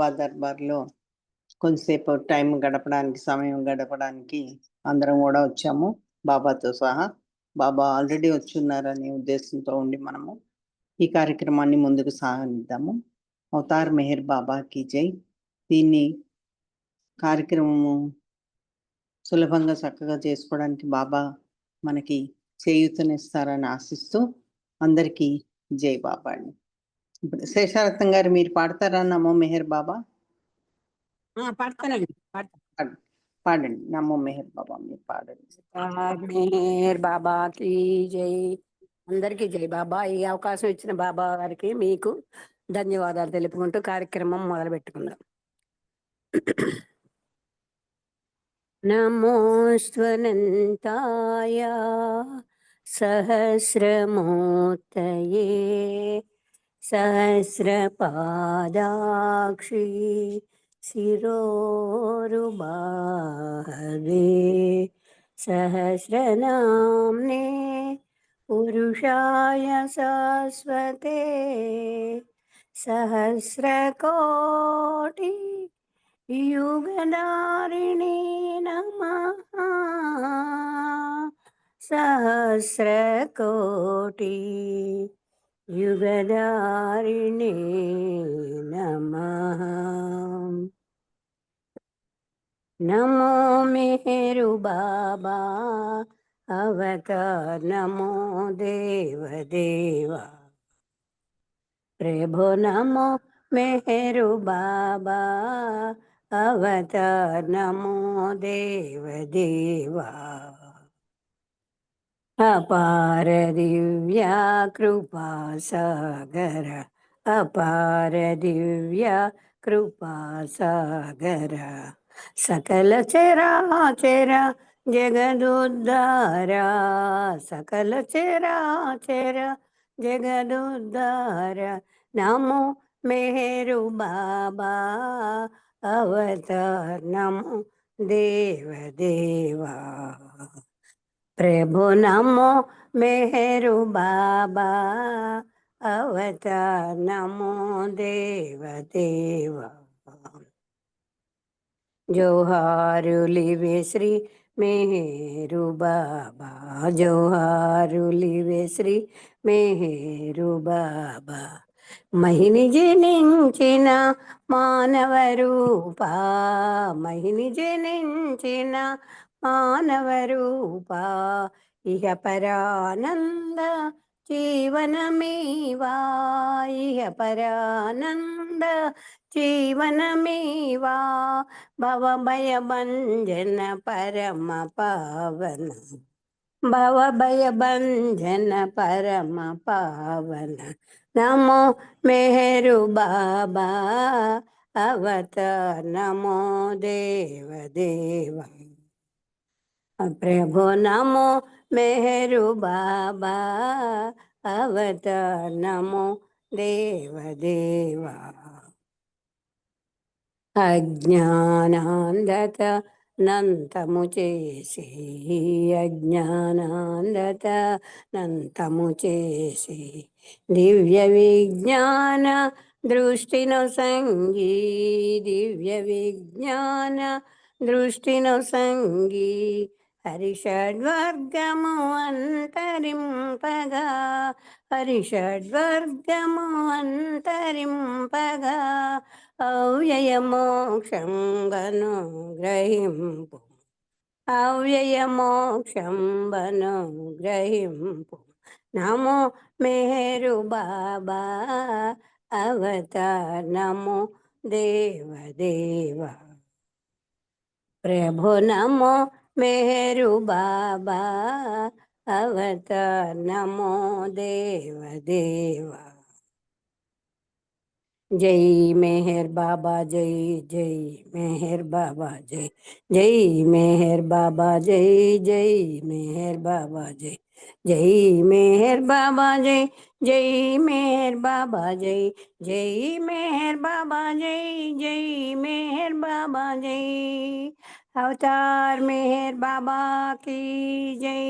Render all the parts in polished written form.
బాబా దర్బార్‌లో కొంతసేపు టైం గడపడానికి, సమయం గడపడానికి అందరం గూడా వచ్చాము బాబాతో సహా. బాబా ఆల్రెడీ వచ్చున్నారనే ఉద్దేశంతో ఉండి మనము ఈ కార్యక్రమాన్ని ముందుకు సాగనిద్దాము. అవతార్ మెహర్ బాబాకి జై. దీన్ని కార్యక్రమము సులభంగా, చక్కగా చేసుకోవడానికి బాబా మనకి చేయూతనిస్తారని ఆశిస్తూ అందరికీ జై బాబా అండి. ఇప్పుడు శేషారత్నం గారు మీరు పాడతారా నమో మెహర్ బాబా? పాడతానండి. పాడండి. నమో మెహర్ బాబా మీరు పాడండి. మెహర్ బాబాకి జై. అందరికీ జై బాబా. ఈ అవకాశం ఇచ్చిన బాబా గారికి మీకు ధన్యవాదాలు తెలుపుకుంటూ కార్యక్రమం మొదలు పెట్టుకుందాం. నమోస్త్వనంతాయ సహస్రమూర్తయే సహస్రపాదాక్షి శిరోరుబాహవే సహస్రనామ్నే పురుషాయ శాశ్వతే సహస్రకోటి యుగధారిణే నమః. సహస్రకోటి యుగధారిణే నమః. నమో మెహరు బాబా అవతార్ నమో దేవదేవా ప్రభు నమో మెహరు బాబా అవతార్ నమో దేవదేవా అపార దివ్యా కృపా సాగర అపార దివ్య కృపా సాగర సకల చరాచర జగదుద్ధార సకల చరాచర జగదుద్ధార నమో మెహరు బాబా అవతార్ నమో దేవదేవా ప్రభు నమో మెహరు బాబా అవతార్ నమో దేవదేవా జోహారులివే శ్రీ మెహరు బాబా జోహారులివే శ్రీ మెహరు బాబా మహిని జనించిన మానవ రూపా మహిని జనించిన మానవ రూపా ఇహ పరానంద జీవనమేవా ఇహ పరానంద జీవనమేవా భవభయ భంజన పరమ పావన భవభయ భంజన పరమ పావన నమో మెహరు బాబా అవతార్ నమో దేవదేవా ప్రభు నమో మెహరు బాబా అవతార్ నమో దేవదేవా అజ్ఞానాంధత నంతము చేసి అజ్ఞానాంధత నంతము చేసి దివ్య విజ్ఞాన దృష్టిను సంగీ దివ్య విజ్ఞాన దృష్టిను సంగీ హరిషడ్వర్గము అంతరింపగా హరిషడ్వర్గము అంతరింపగా అవ్యయ మోక్షంబను గ్రహింపు అవ్యయ మోక్షంబను గ్రహింపు నమో మెహరు బాబా అవతార్ నమో దేవదేవా ప్రభు నమో మెహరు బాబా అవతార్ నమో దేవదేవా జై మెహర్ బాబా జై జై మెహర్ బాబా జై జై మెహర్ బాబా జై జై మెహర్ బాబా జై జై మెహర్ బాబా జై జై మెహర్ బాబా జై జై మెహర్ బాబా జై జై మెహర్ బాబా జై అవతార్ మెహర్ బాబాకి జై.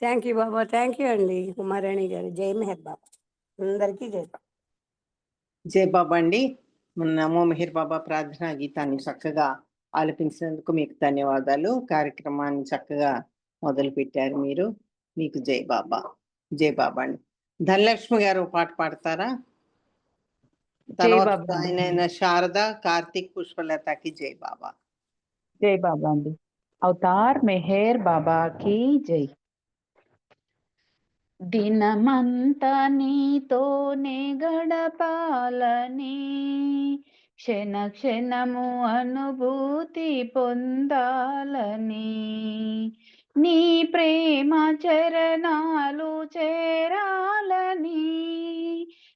Thank you Baba. Thank you అండి కుమారాణి గారు. జై మెహర్ బాబా. అందరికీ జై బాబా. జై బాబా అండి. నమో మెహర్ బాబా ప్రార్థనా గీతాన్ని చక్కగా ఆలపించినందుకు మీకు ధన్యవాదాలు. కార్యక్రమాన్ని చక్కగా మొదలు పెట్టారు మీరు. మీకు జై బాబా. జై బాబా అండి. ధనలక్ష్మి గారు ఓ పాట పాడతారా? జై తర్వాత బాబా అండి. జాయిన్ అయిన శారద, కార్తీక్, పుష్పలతకి జై బాబా. జై బాబా అండి. అవతార్ మెహర్ బాబా की జై. దినమంతా నీతోనే గడపాలని, క్షణ క్షణము అనుభూతి పొందాలని, నీ ప్రేమ చరణాలు చేరాలని,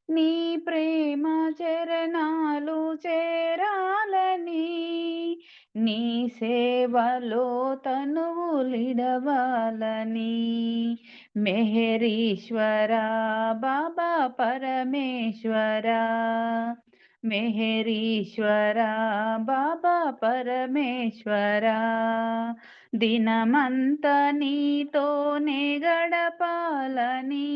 నీ ప్రేమ చరణాలు చేరాలని, నీ సేవలో తనువులిడవాలని, మెహరీశ్వరా బాబా పరమేశ్వరా, మెహరీశ్వరా బాబా పరమేశ్వరా, దినమంతా నీతోనే గడపాలని,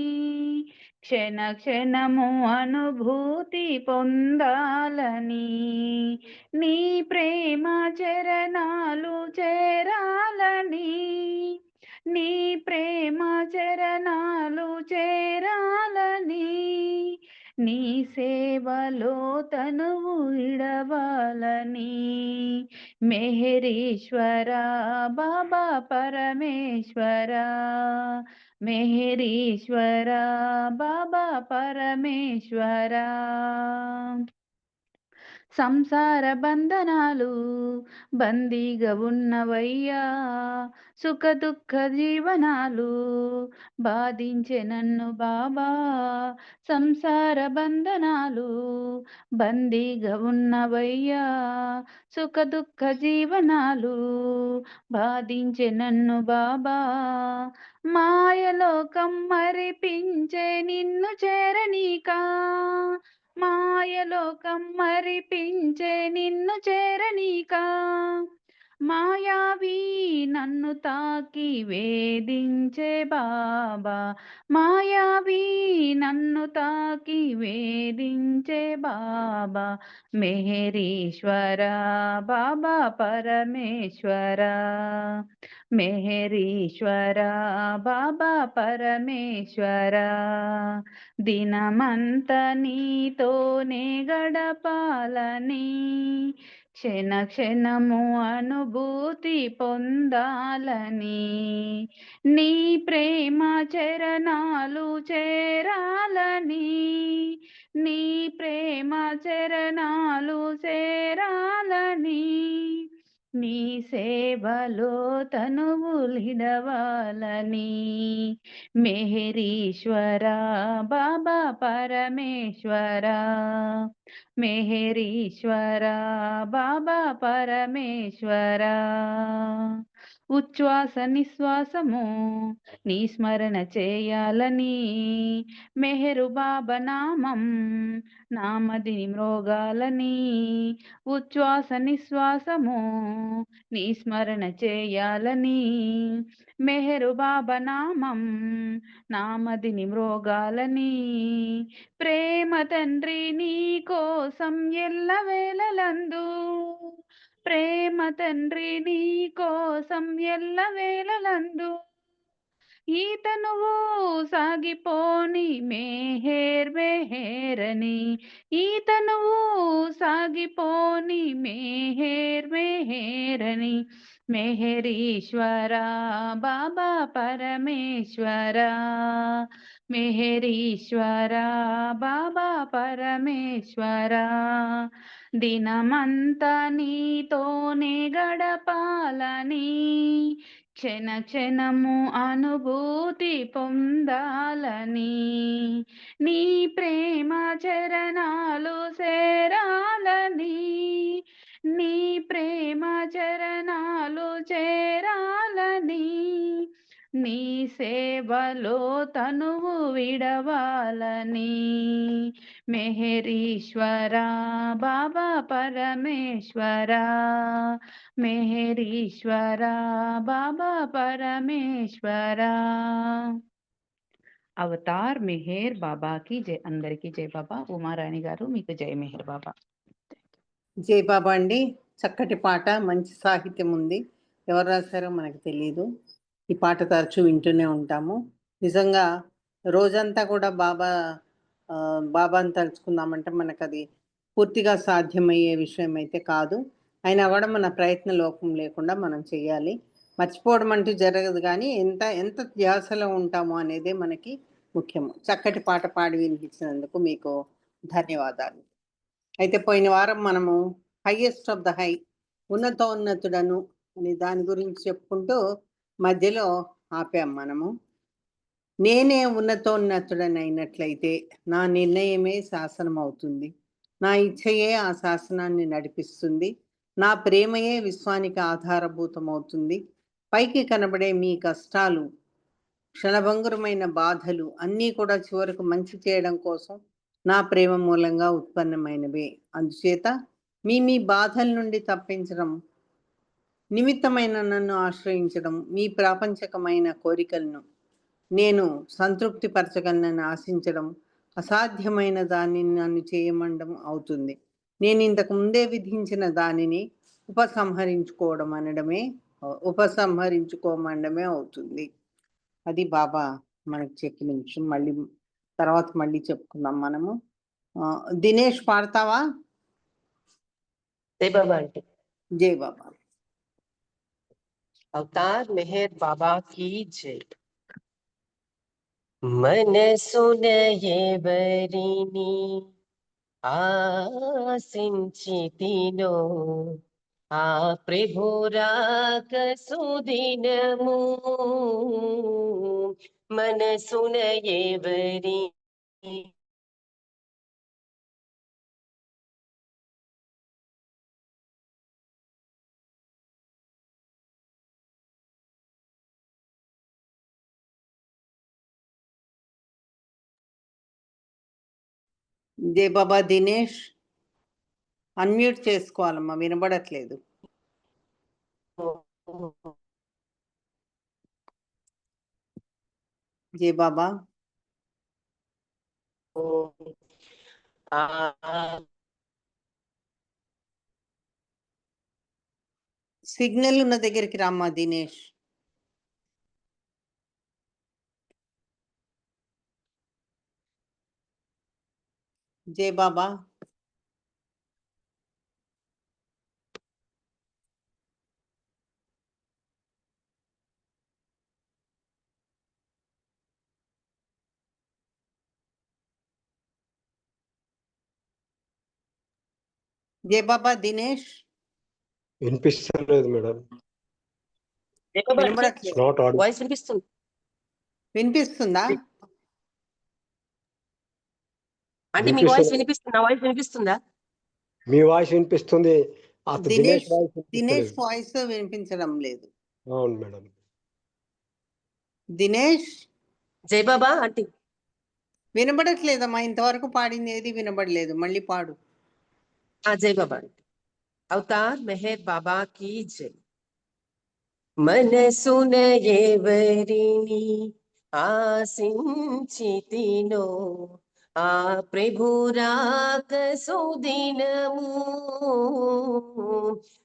క్షణ క్షణము అనుభూతి పొందాలని, నీ ప్రేమ చరణాలు చేరాలని, నీ ప్రేమ చరణాలు చేరాలని, నీ సేవలో తనువు ఇడవాలని, మెహరీశ్వరా బాబా పరమేశ్వరా, మెహరీశ్వరా బాబా పరమేశ్వరా, సంసార బంధనాలు బందీగా ఉన్నవయ్యా, సుఖ దుఃఖ జీవనాలు బాధించే నన్ను బాబా, సంసార బంధనాలు బందీగా ఉన్నవయ్యా, సుఖ దుఃఖ జీవనాలు బాధించే నన్ను బాబా, మాయలోకం మరిపించే నిన్ను చేరనీకా, మాయలోకం మరిపించే నిన్ను చేరనీకా, మాయావి నన్ను తాకి వేధించే బాబా, మాయావి నన్ను తాకి వేధించే బాబా, మెహరీశ్వరా బాబా పరమేశ్వరా, మెహరీశ్వరా బాబా పరమేశ్వరా, దినమంతా నీతోనే గడపాలని, క్షణ క్షణము అనుభూతి పొందాలని, నీ ప్రేమ చరణాలు చేరాలని, నీ ప్రేమ చరణాలు చేరాలని, నీ సేవలో తనువులిడవాలని, మెహరీశ్వరా బాబా పరమేశ్వరా, మెహరీశ్వరా బాబా పరమేశ్వరా, ఉచ్ఛ్వాస నిశ్వాసము నీ స్మరణ చేయాలని, మెహరు బాబా నామం నామదిని మ్రోగాలని, ఉచ్ఛ్వాస నిశ్వాసము నీ స్మరణ చేయాలని, మెహరు బాబా నామం నామదిని మ్రోగాలని, ప్రేమ తండ్రి నీ కోసం ఎల్లవేళలందు, ప్రేమ తండ్రి నీ కోసం ఎల్లవేళలందు, ఈతనువు సాగిపోని మెహర్ మెహరని, ఈతనువు సాగిపోని మెహర్ మెహరని, మెహరీశ్వరా బాబా పరమేశ్వరా, మెహరీశ్వరా బాబా పరమేశ్వరా, దినమంతా నీతోనే గడపాలని, క్షణ క్షణము అనుభూతి పొందాలని, నీ ప్రేమ చరణాలు చేరాలని, నీ ప్రేమ చరణాలు చేరాలని, నీ సేవలో తనువు విడవాలని, మెహరీశ్వరా బాబా పరమేశ్వరా, మెహరీశ్వరా బాబా పరమేశ్వరా, అవతార్ మెహర్ బాబాకి జై. అందరికీ జై బాబా. ఉమారాణి గారు మీకు జై మెహర్ బాబా. జై బాబా అండి. చక్కటి పాట, మంచి సాహిత్యం ఉంది. ఎవరు రాశారో మనకు తెలియదు. ఈ పాట తరచూ వింటూనే ఉంటాము. నిజంగా రోజంతా కూడా బాబాని తలుచుకుందామంటే మనకది పూర్తిగా సాధ్యమయ్యే విషయం అయితే కాదు. అయినా కూడా మన ప్రయత్న లోపం లేకుండా మనం చేయాలి. మర్చిపోవడం అంటూ జరగదు కానీ ఎంత ఎంత ధ్యాసలో ఉంటామో అనేదే మనకి ముఖ్యము. చక్కటి పాట పాడి వినిపించినందుకు మీకు ధన్యవాదాలు. అయితే పోయిన వారం మనము హైయెస్ట్ ఆఫ్ ద హై, ఉన్నతోన్నతుడను అనే దాని గురించి చెప్పుకుంటూ మధ్యలో ఆపాం మనము. నేనే ఉన్నతోన్నతుడనైనట్లయితే నా నిర్ణయమే శాసనం అవుతుంది, నా ఇచ్ఛయే ఆ శాసనాన్ని నడిపిస్తుంది, నా ప్రేమయే విశ్వానికి ఆధారభూతమవుతుంది. పైకి కనబడే మీ కష్టాలు, క్షణభంగురమైన బాధలు అన్నీ కూడా చివరకు మంచి చేయడం కోసం నా ప్రేమ మూలంగా ఉత్పన్నమైనవే. అందుచేత మీ బాధల నుండి తప్పించడం నిమిత్తమైన నన్ను ఆశ్రయించడం, మీ ప్రాపంచకమైన కోరికలను నేను సంతృప్తి పరచగలనని ఆశించడం, అసాధ్యమైన దానిని నన్ను చేయమండం అవుతుంది. నేను ఇంతకు ముందే విధించిన దానిని ఉపసంహరించుకోమండమే అవుతుంది. అది బాబా మనకు చెప్పిన విషయం. మళ్ళీ చెప్పుకుందాం మనము. దినేష్ పాడతావా? जय बाबा आंटी। జై బాబా. अवतार मेहर बाबा की जय। मन सुन ये वरिनी आसिंचितिनो आ प्रभुराक सुदिनमु। मन सुन ये वरिनी జై బాబా. దినేష్ అన్మ్యూట్ చేసుకోవాలమ్మా, వినబడట్లేదు. జై బాబా. సిగ్నల్ ఉన్న దగ్గరికి రామ్మా దినేష్. జై బాబా. జై బాబా. దినేష్ వినిపిస్తలేదు మేడం. వినబడట్లేదు. వాయిస్ వినిపిస్తుంది. వినిపిస్తుందా? అంటే మీ వాయిస్ వినిపిస్తుంది, నా వాయిస్ వినిపిస్తుందా? మీ వాయిస్ వినిపిస్తుంది. దినేష్ వాయిస్ వినిపించడం లేదు. అవును మేడం. దినేష్ జై బాబా ఆంటీ. వినబడట్లేదమ్మా, ఇంతవరకు పాడింది ఏది వినబడలేదు. మళ్ళీ పాడు. जय बाबा। अवतार मेहर बाबा की जय। मन सुन ये वरिनी आसिंचितिनो आ प्रभुराक सुदिनमु।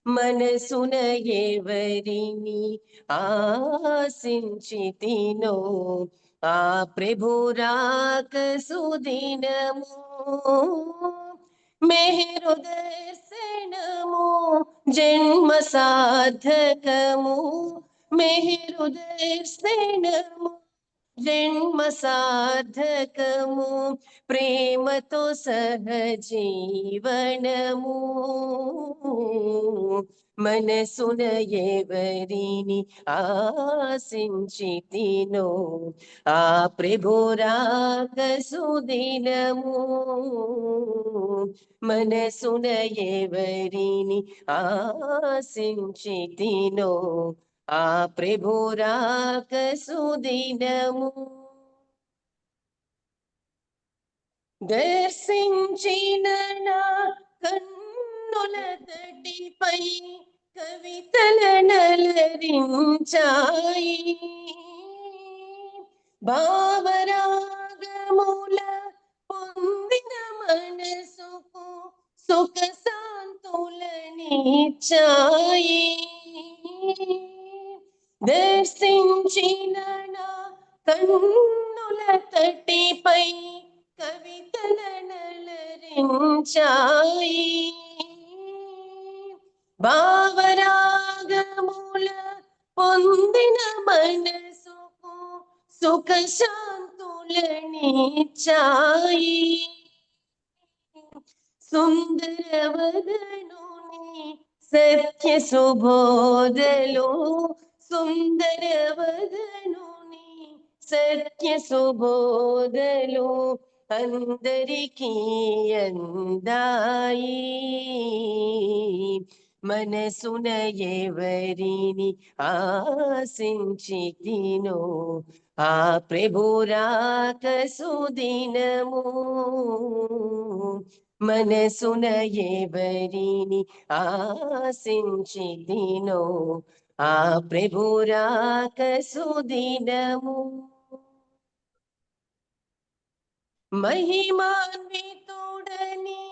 मन सुन ये वरिनी आसिंचितिनो आ प्रभुराक सुदिनमु। मेहरु दर्शनमु जन्म साधकमु। मेहरु दर्शनमु जन्म साधकमु। प्रेमतो सहजीवनमु। मन सुन ये वरिनी आसिंचितिनो आ प्रभुराक सुदिनमु। मन सुन ये वरिनी आसिंचितिनो आ प्रभुराक सुदिनमु। दर्शिंచిన నా కన్నుల తటిపై కవితలనలరించాయి. భావరాగముల పొందిన మనసుకు సుఖ శాంతులనిచ్చాయి. దర్శించిన నా కన్నుల తటిపై కవితలనలరించాయి. భావరాగముల పొందిన మనసుకు సుఖ శాంతులనిచ్చాయి. సుందరవదనుని సత్య సుబోధలు, సుందరవదనుని సత్య సుబోధలు అందరికీ అందాయి. మనసున ఎవరిని ఆశించితినో ఆ ప్రభురాక సుదినము. మనసున ఎవరిని ఆశించితినో ఆ ప్రభురాక సుదినము. మహిమాన్వితుడని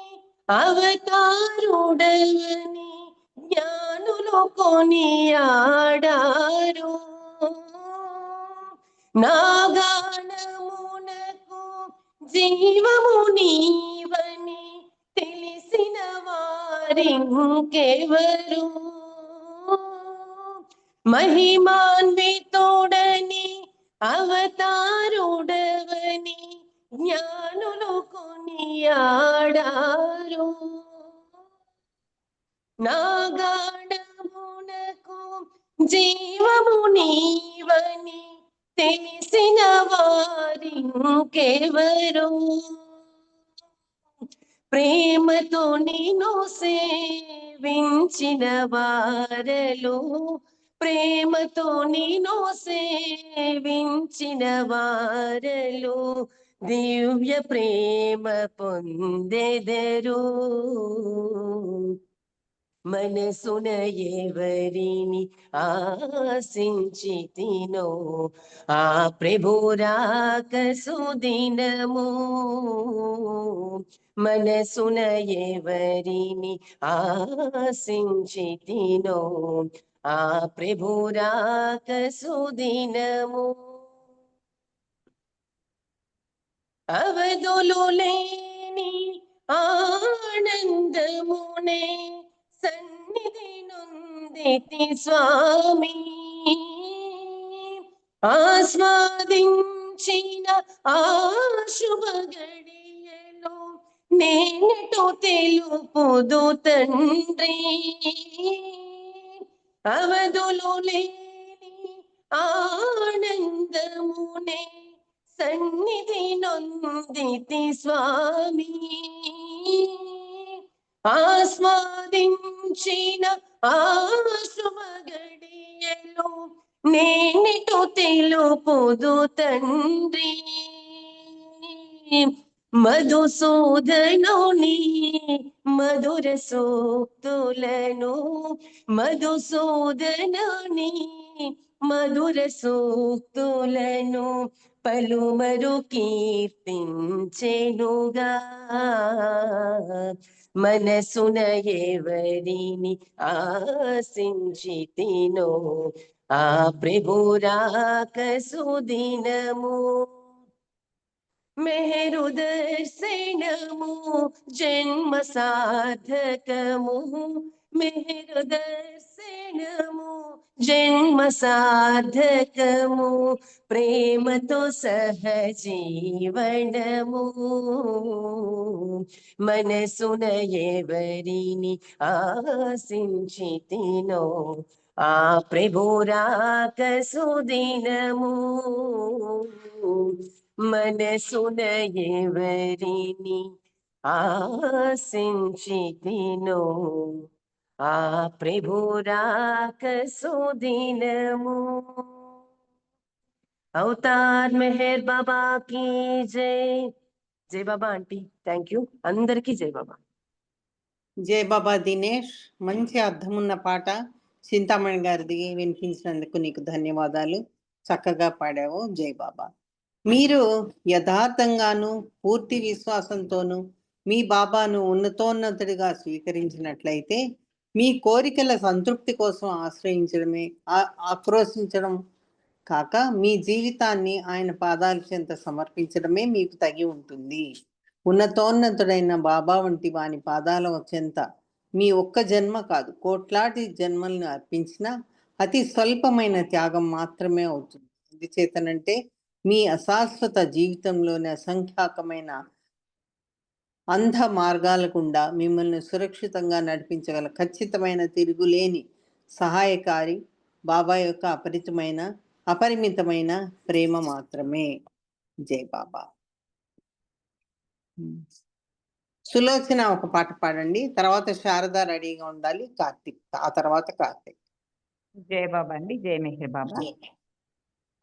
అవతారుడని జ్ఞానులు కొనియాడారు. నాగానమునకు జీవము నీవని తెలిసిన వారింకెవరు? మహిమాన్వితుడని అవతారుడవని జ్ఞానులు కొనియాడారు. నాగానమునకు జీవము నీవని తెలిసిన వారింకెవరు? ప్రేమతో నిన్ను సేవించిన వారలు, ప్రేమతో నిన్ను సేవించిన వారలు దివ్య ప్రేమ పొందెదరు. మనసున ఎవరిని ఆశించితినో ఆ ప్రభురాక సుదినము. మనసున ఎవరిని ఆశించితినో ఆ ప్రభురాక సుదినము. అవధులు లేని ఆనందమునే సన్నిధి నొందితి స్వామి. ఆస్వాదించిన ఆ శుభ గడియలో నేనెటు తెలుపుదు తండ్రి. అవధులు లేని ఆనందమునే సన్నిధి నొందితి స్వామి. ఆస్వాదించిన ఆ శుభ గడియలో నేనెటు తెలుపుదు తండ్రి. మధుసూదనుని మధుర సూక్తులను, మధుసూదనుని మధుర సూక్తులను పలుమరు కీర్తించెనుగా. మనసున ఎవరిని ఆశించితినో ఆ ప్రభురాక సుదినము. మెహరు దర్శనము జన్మ సార్థకము, మెహరు దర్శనము జన్మ సార్థకము, ప్రేమతో సహజీవనము. మనసున ఎవరిని ఆశించితినో ఆ ప్రభురాక సుదినము. మనసున ఎవరిని ఆశించితినో ఆ ప్రభురాక సుదినము. అవతార్ మెహర్ బాబా की జై. జై బాబా ఆంటీ, థ్యాంక్ యూ. అందరికీ జై బాబా. జై బాబా దినేష్, మంచి అర్థమున్న పాట చింతామణి గారిది వినిపించినందుకు నీకు ధన్యవాదాలు. చక్కగా పాడావు. జై బాబా. మీరు యథార్థంగాను పూర్తి విశ్వాసంతోనూ మీ బాబాను ఉన్నతోన్నతుడిగా స్వీకరించినట్లయితే మీ కోరికల సంతృప్తి కోసం ఆక్రోశించడం కాక మీ జీవితాన్ని ఆయన పాదాల చెంత సమర్పించడమే మీకు తగి ఉంటుంది. ఉన్నతోన్నతుడైన బాబా వంటి వాని పాదాల చెంత మీ ఒక్క జన్మ కాదు, కోట్లాది జన్మలను అర్పించిన అతి స్వల్పమైన త్యాగం మాత్రమే అవుతుంది. ఎందుచేతనంటే మీ అశాశ్వత జీవితంలోని అసంఖ్యాకమైన అంధ మార్గాల గుండా మిమ్మల్ని సురక్షితంగా నడిపించగల ఖచ్చితమైన తిరుగులేని సహాయకారి బాబా యొక్క అపరిమితమైన ప్రేమ మాత్రమే. జై బాబా. సులోచన ఒక పాట పాడండి, తర్వాత శారద రెడీగా ఉండాలి, కార్తిక్ ఆ తర్వాత కార్తిక్. జై బాబా అండి. జై మెహర్ బాబా.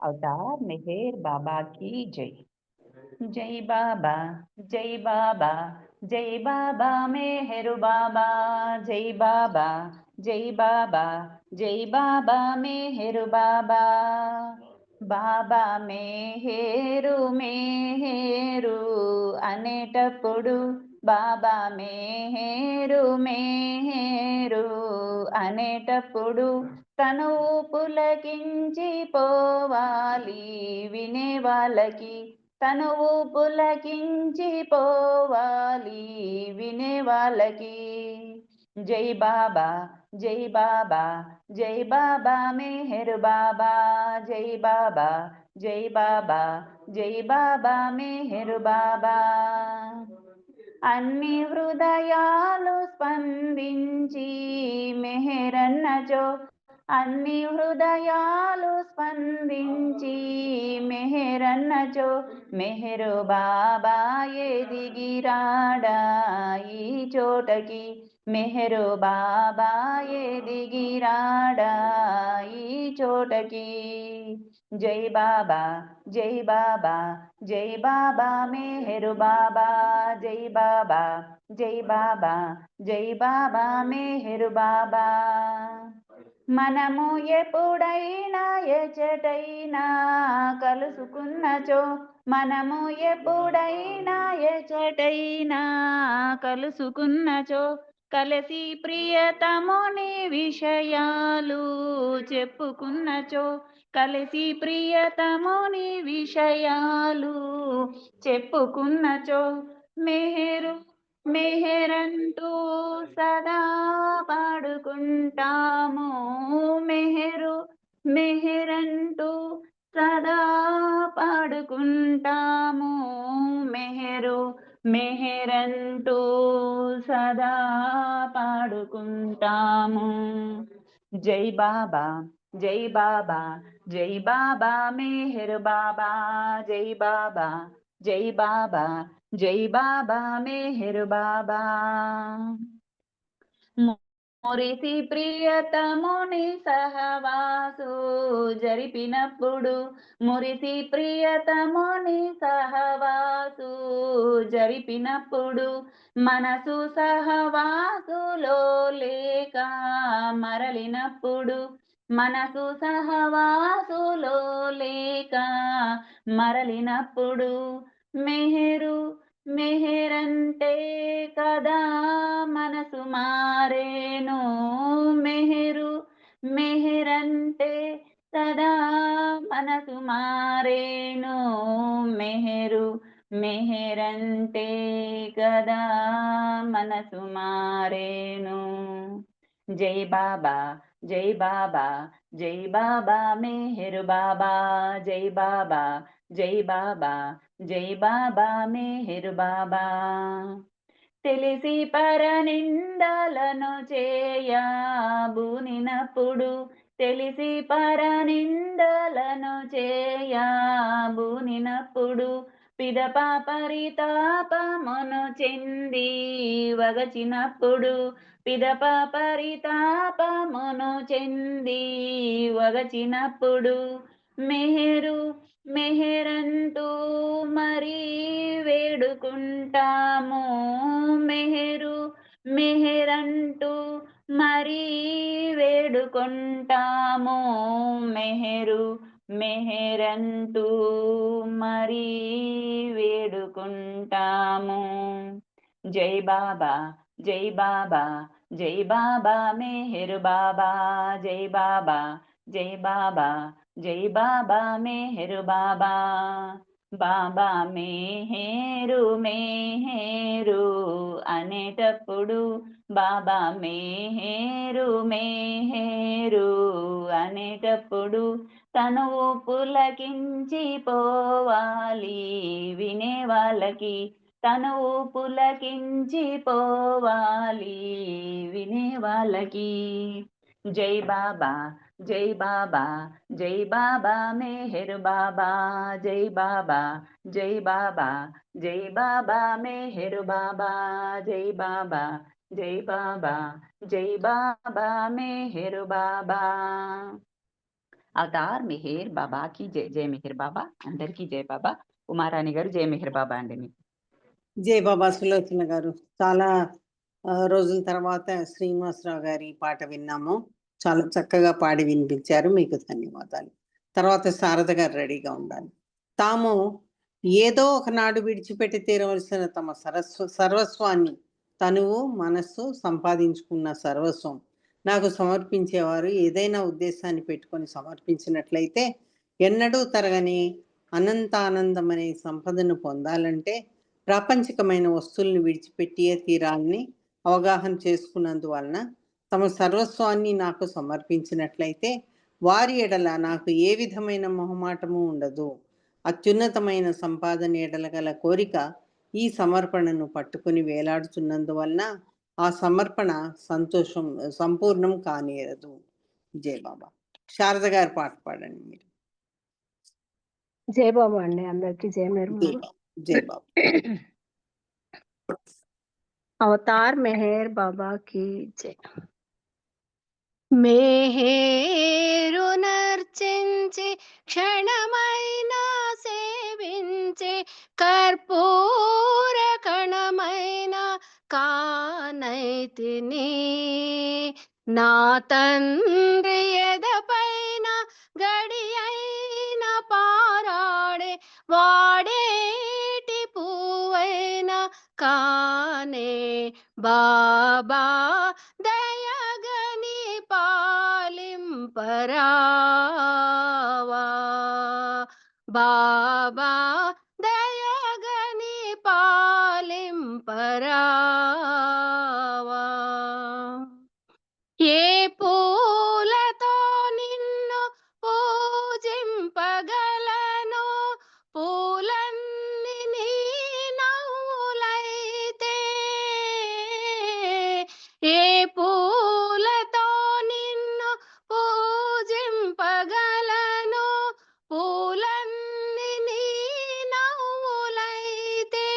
అవతార్ మెహర్ బాబా की जय. जय बाबा, जय बाबा, जय बाबा मेहरु बाबा. जय बाबा, जय बाबा, जय बाबा मेहरु बाबा. బాబా మేహేరు మేహేరు అనేటప్పుడు, బాబా మేహేరు మేహేరు అనేటప్పుడు తను పులకించి పోవాలి వినే వాళ్ళకి. తనువు పులకించి పోవాలి వినే వాళ్ళకి. జై బాబా, జై బాబా, జై బాబా మెహర్ బాబా. జై బాబా, జై బాబా, జై బాబా మెహర్ బాబా. అన్ని హృదయాలు స్పందించి మెహరన్నచో, అన్ని హృదయాలు స్పందించి మెహరన్నచో, మెహరు బాబా ఎదిగిరాడా ఈ చోటకి. మెహరు బాబా ఎదిగిరాడా ఈ చోటకి. జై బాబా, జై బాబా, జై బాబా మెహరు బాబా. జై బాబా, జై బాబా, జై బాబా మెహరు బాబా. మనము ఎప్పుడైనా ఎచటైనా కలుసుకున్నచో, మనము ఎప్పుడైనా ఎచటైనా కలుసుకున్నచో, కలిసి ప్రియతముని విషయాలు చెప్పుకున్నచో, కలిసి ప్రియతముని విషయాలు చెప్పుకున్నచో, మెహరు మెహరంటూ సదా పాడుకుంటాము. మెహరు మెహరంటూ సదా పాడుకుంటాము. మెహరు మెహరంటూ సదా పాడుకుంటాము. జై బాబా, జై బాబా, జై బాబా మెహర్ బాబా. జై బాబా, జై బాబా, జై బాబా మెహర్ బాబా. మురిసి ప్రియతముని సహవాసు జరిపినప్పుడు, మురిసి ప్రియతముని సహవాసు జరిపినప్పుడు, మనసు సహవాసులో లేక మరలినప్పుడు, మనసు సహవాసులో లేక మరలినప్పుడు, మెహరు మెహరంటే కదా మనసు మారేను. మెహరు మెహరంటే సదా మనసు మారేను. మెహరు మెహరంటే కదా మనసు మారేను. జై బాబా, జై బాబా, జై బాబా మెహర్ బాబా. జై బాబా, జై బాబా, జై బాబా మెహర్ బాబా. తెలిసి పరనిందలను చేయబూనినప్పుడు, తెలిసి పరనిందలను చేయబూనినప్పుడు, పిదప పరితాపమును చెంది వగచినప్పుడు, పిదప పరితాపమును చెంది వగచినప్పుడు, మెహరు మెహరంటూ మరీ వేడుకుంటాము. మెహరు మెహరంటూ మరీ వేడుకుంటాము. మెహరు మెహరంటూ మరీ వేడుకుంటాము. జై బాబా జై బాబా జై బాబా మెహర్ బాబా జై బాబా జై బాబా జై బాబా మెహర్ బాబా బాబా మెహరు మెహరు అనేటప్పుడు బాబా మెహరు మెహరు అనేటప్పుడు తనువు పులకించి పోవాలి వినే వాళ్ళకి తనువు పులకించి పోవాలి వినే వాళ్ళకి జై బాబా జై బాబా జై బాబా మెహర్ బాబా జై బాబా జై బాబా జై బాబా మెహర్ బాబా జై బాబా జై బాబా జై బాబా మెహర్ బాబా అవతార్ మెహర్ బాబాకి జై జై మెహర్ బాబా అందరికీ జై బాబా ఉమారాణి గారు జై మెహర్ బాబా అండి మీకు జై బాబా సులోచన గారు, చాలా రోజుల తర్వాత శ్రీనివాసరావు గారి పాట విన్నాము. చాలా చక్కగా పాడి వినిపించారు, మీకు ధన్యవాదాలు. తర్వాత శారద గారు రెడీగా ఉండాలి. తాము ఏదో ఒకనాడు విడిచిపెట్టి తీరవలసిన తమ సర్వస్వాన్ని, తనువు మనస్సు సంపాదించుకున్న సర్వస్వం నాకు సమర్పించేవారు ఏదైనా ఉద్దేశాన్ని పెట్టుకొని సమర్పించినట్లయితే ఎన్నడూ తరగని అనంతానందం అనే సంపదను పొందాలంటే ప్రాపంచికమైన వస్తువులను విడిచిపెట్టియే తీరాలని అవగాహన చేసుకున్నందువలన తమ సర్వస్వాన్ని నాకు సమర్పించినట్లయితే వారి ఎడల నాకు ఏ విధమైన మొహమాటము ఉండదు. అత్యున్నతమైన సంపాదన ఎడల గల కోరిక ఈ సమర్పణను పట్టుకుని వేలాడుతున్నందువలన ఆ సమర్పణ సంపూర్ణం కానేరదు. జై బాబా. శారద గారి పాట పాడండి మీరు. జై బాబా అండి, అందరికి జై మెహర్ జై బాబా. బాబా. జై బాబా. అవతార్ మెహర్ బాబా की జై. మెహేరు నర్చించి క్షణమైనా సేవించే కర్పూర కణమైన కానైతిని నా తండ్రి ఎదపైన గడియైన పారాడే వాడేటి పువ్వైన కానే బాబా దయగని పాలింపరావా బాబా దయగని పాలింపరావా ఏ పూలతో నిన్ను పూజింపగలను పూలన్నీ నీ నవ్వులైతే ఏ పూలతో నిన్ను పూజింపగలను పూలన్నీ నీ నవ్వులైతే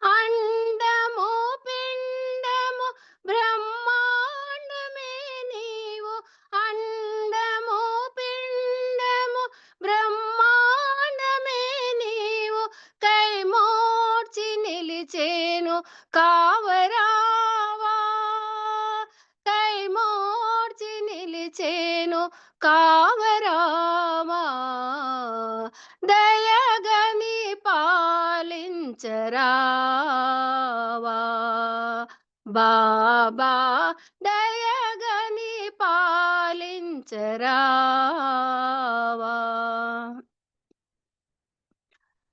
అండము పిండము బ్రహ్మాండమే నీవు అండము పిండము బ్రహ్మాండమే నీవు కైమోర్చి నిలిచేను కావరావా కైమోర్చి నిలిచేను కావరావా దయగని పాలించరావా బాబా దయగని పాలించరావా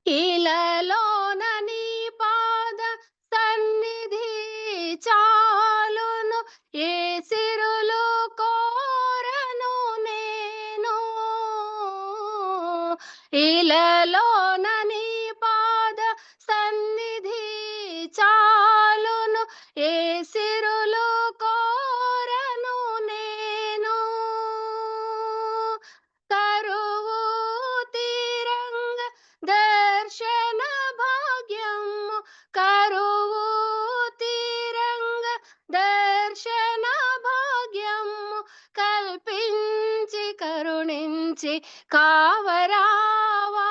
ఇలలోన నీ పాద సన్నిధి చాలును ఏ సిరులు కోరను నేను ఇలలోన నీ పాద సన్నిధి చాలును ఏ సిరులు కోరను నేను కరువు తీరంగ దర్శన భాగ్యము కరువు తీరంగ దర్శన భాగ్యము కల్పించి కరుణించి కావరావా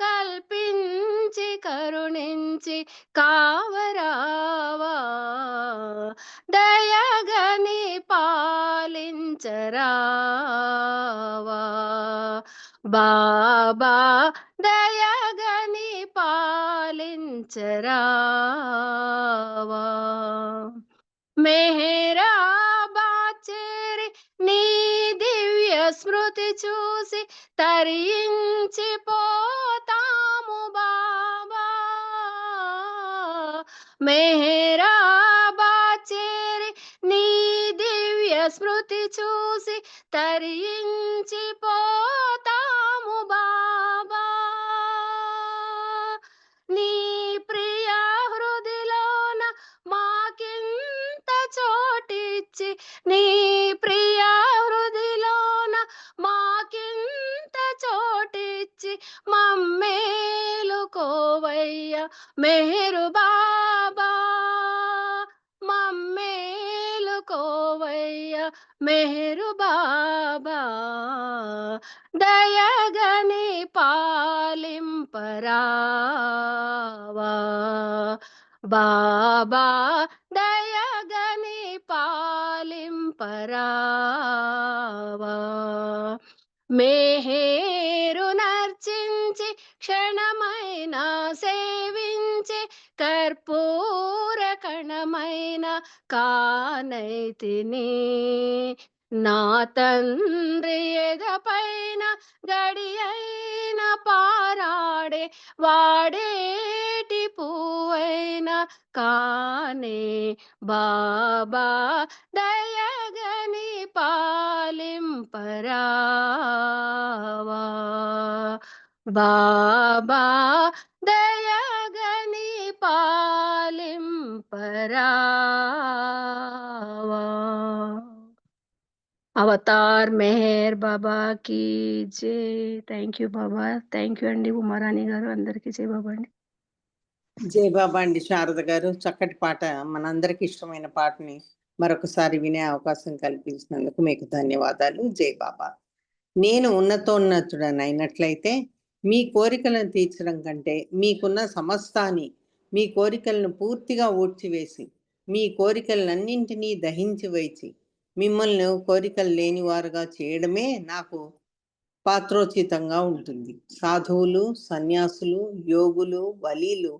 కల్పించి కరుణించి కావరావా దయగని పాలించరావా బాబా దయగని పాలించరావా మెహరాబాద్ చేరి నీ దివ్య స్మృతి చూసి తరించిపోతాము బాబా మెహరాబాద్ చేరి నీ దివ్య స్మృతి చూసి తరించిపోతాము బాబా నీ ప్రియ హృదిలోన మాకింత చోటిచ్చి నీ ప్రియ హృదిలోన మాకింత చోటిచ్చి మమ్మేలుకోవయ్య మెహరు బాబా మమ్మేలుకోవయ్య మెహరు బాబా దయగని పాలింపరావా బాబా దయగని పాలింపరావా మేహేరు నర్చించి క్షణమైన సేవించి కర్పూర కణమైన కానైతిని నా తండ్రి ఎదపైన గడి అయిన పారాడే వాడేటి పువ్వైన కానే బాబా దయగని పాలింపరావా బాబా దయగని పాలింపరావా అవతార్ మెహర్ బాబా కి జై thank you Baba thank you అండి ఉమారాణి గారు అందరికీ జై బాబా అండి జై బాబా అండి శారద గారు. చక్కటి పాట, మనందరికి ఇష్టమైన పాటని మరొకసారి వినే అవకాశం కల్పించినందుకు మీకు ధన్యవాదాలు. జై బాబా. నేను ఉన్నతోన్నతుడని అయినట్లయితే మీ కోరికలను తీర్చడం కంటే మీకున్న సమస్తాన్ని, మీ కోరికలను పూర్తిగా ఊడ్చివేసి మీ కోరికలన్నింటినీ దహించి వేచి మిమ్మల్ని కోరికలు లేనివారుగా చేయడమే నాకు పాత్రోచితంగా ఉంటుంది. సాధువులు, సన్యాసులు, యోగులు, వలీలు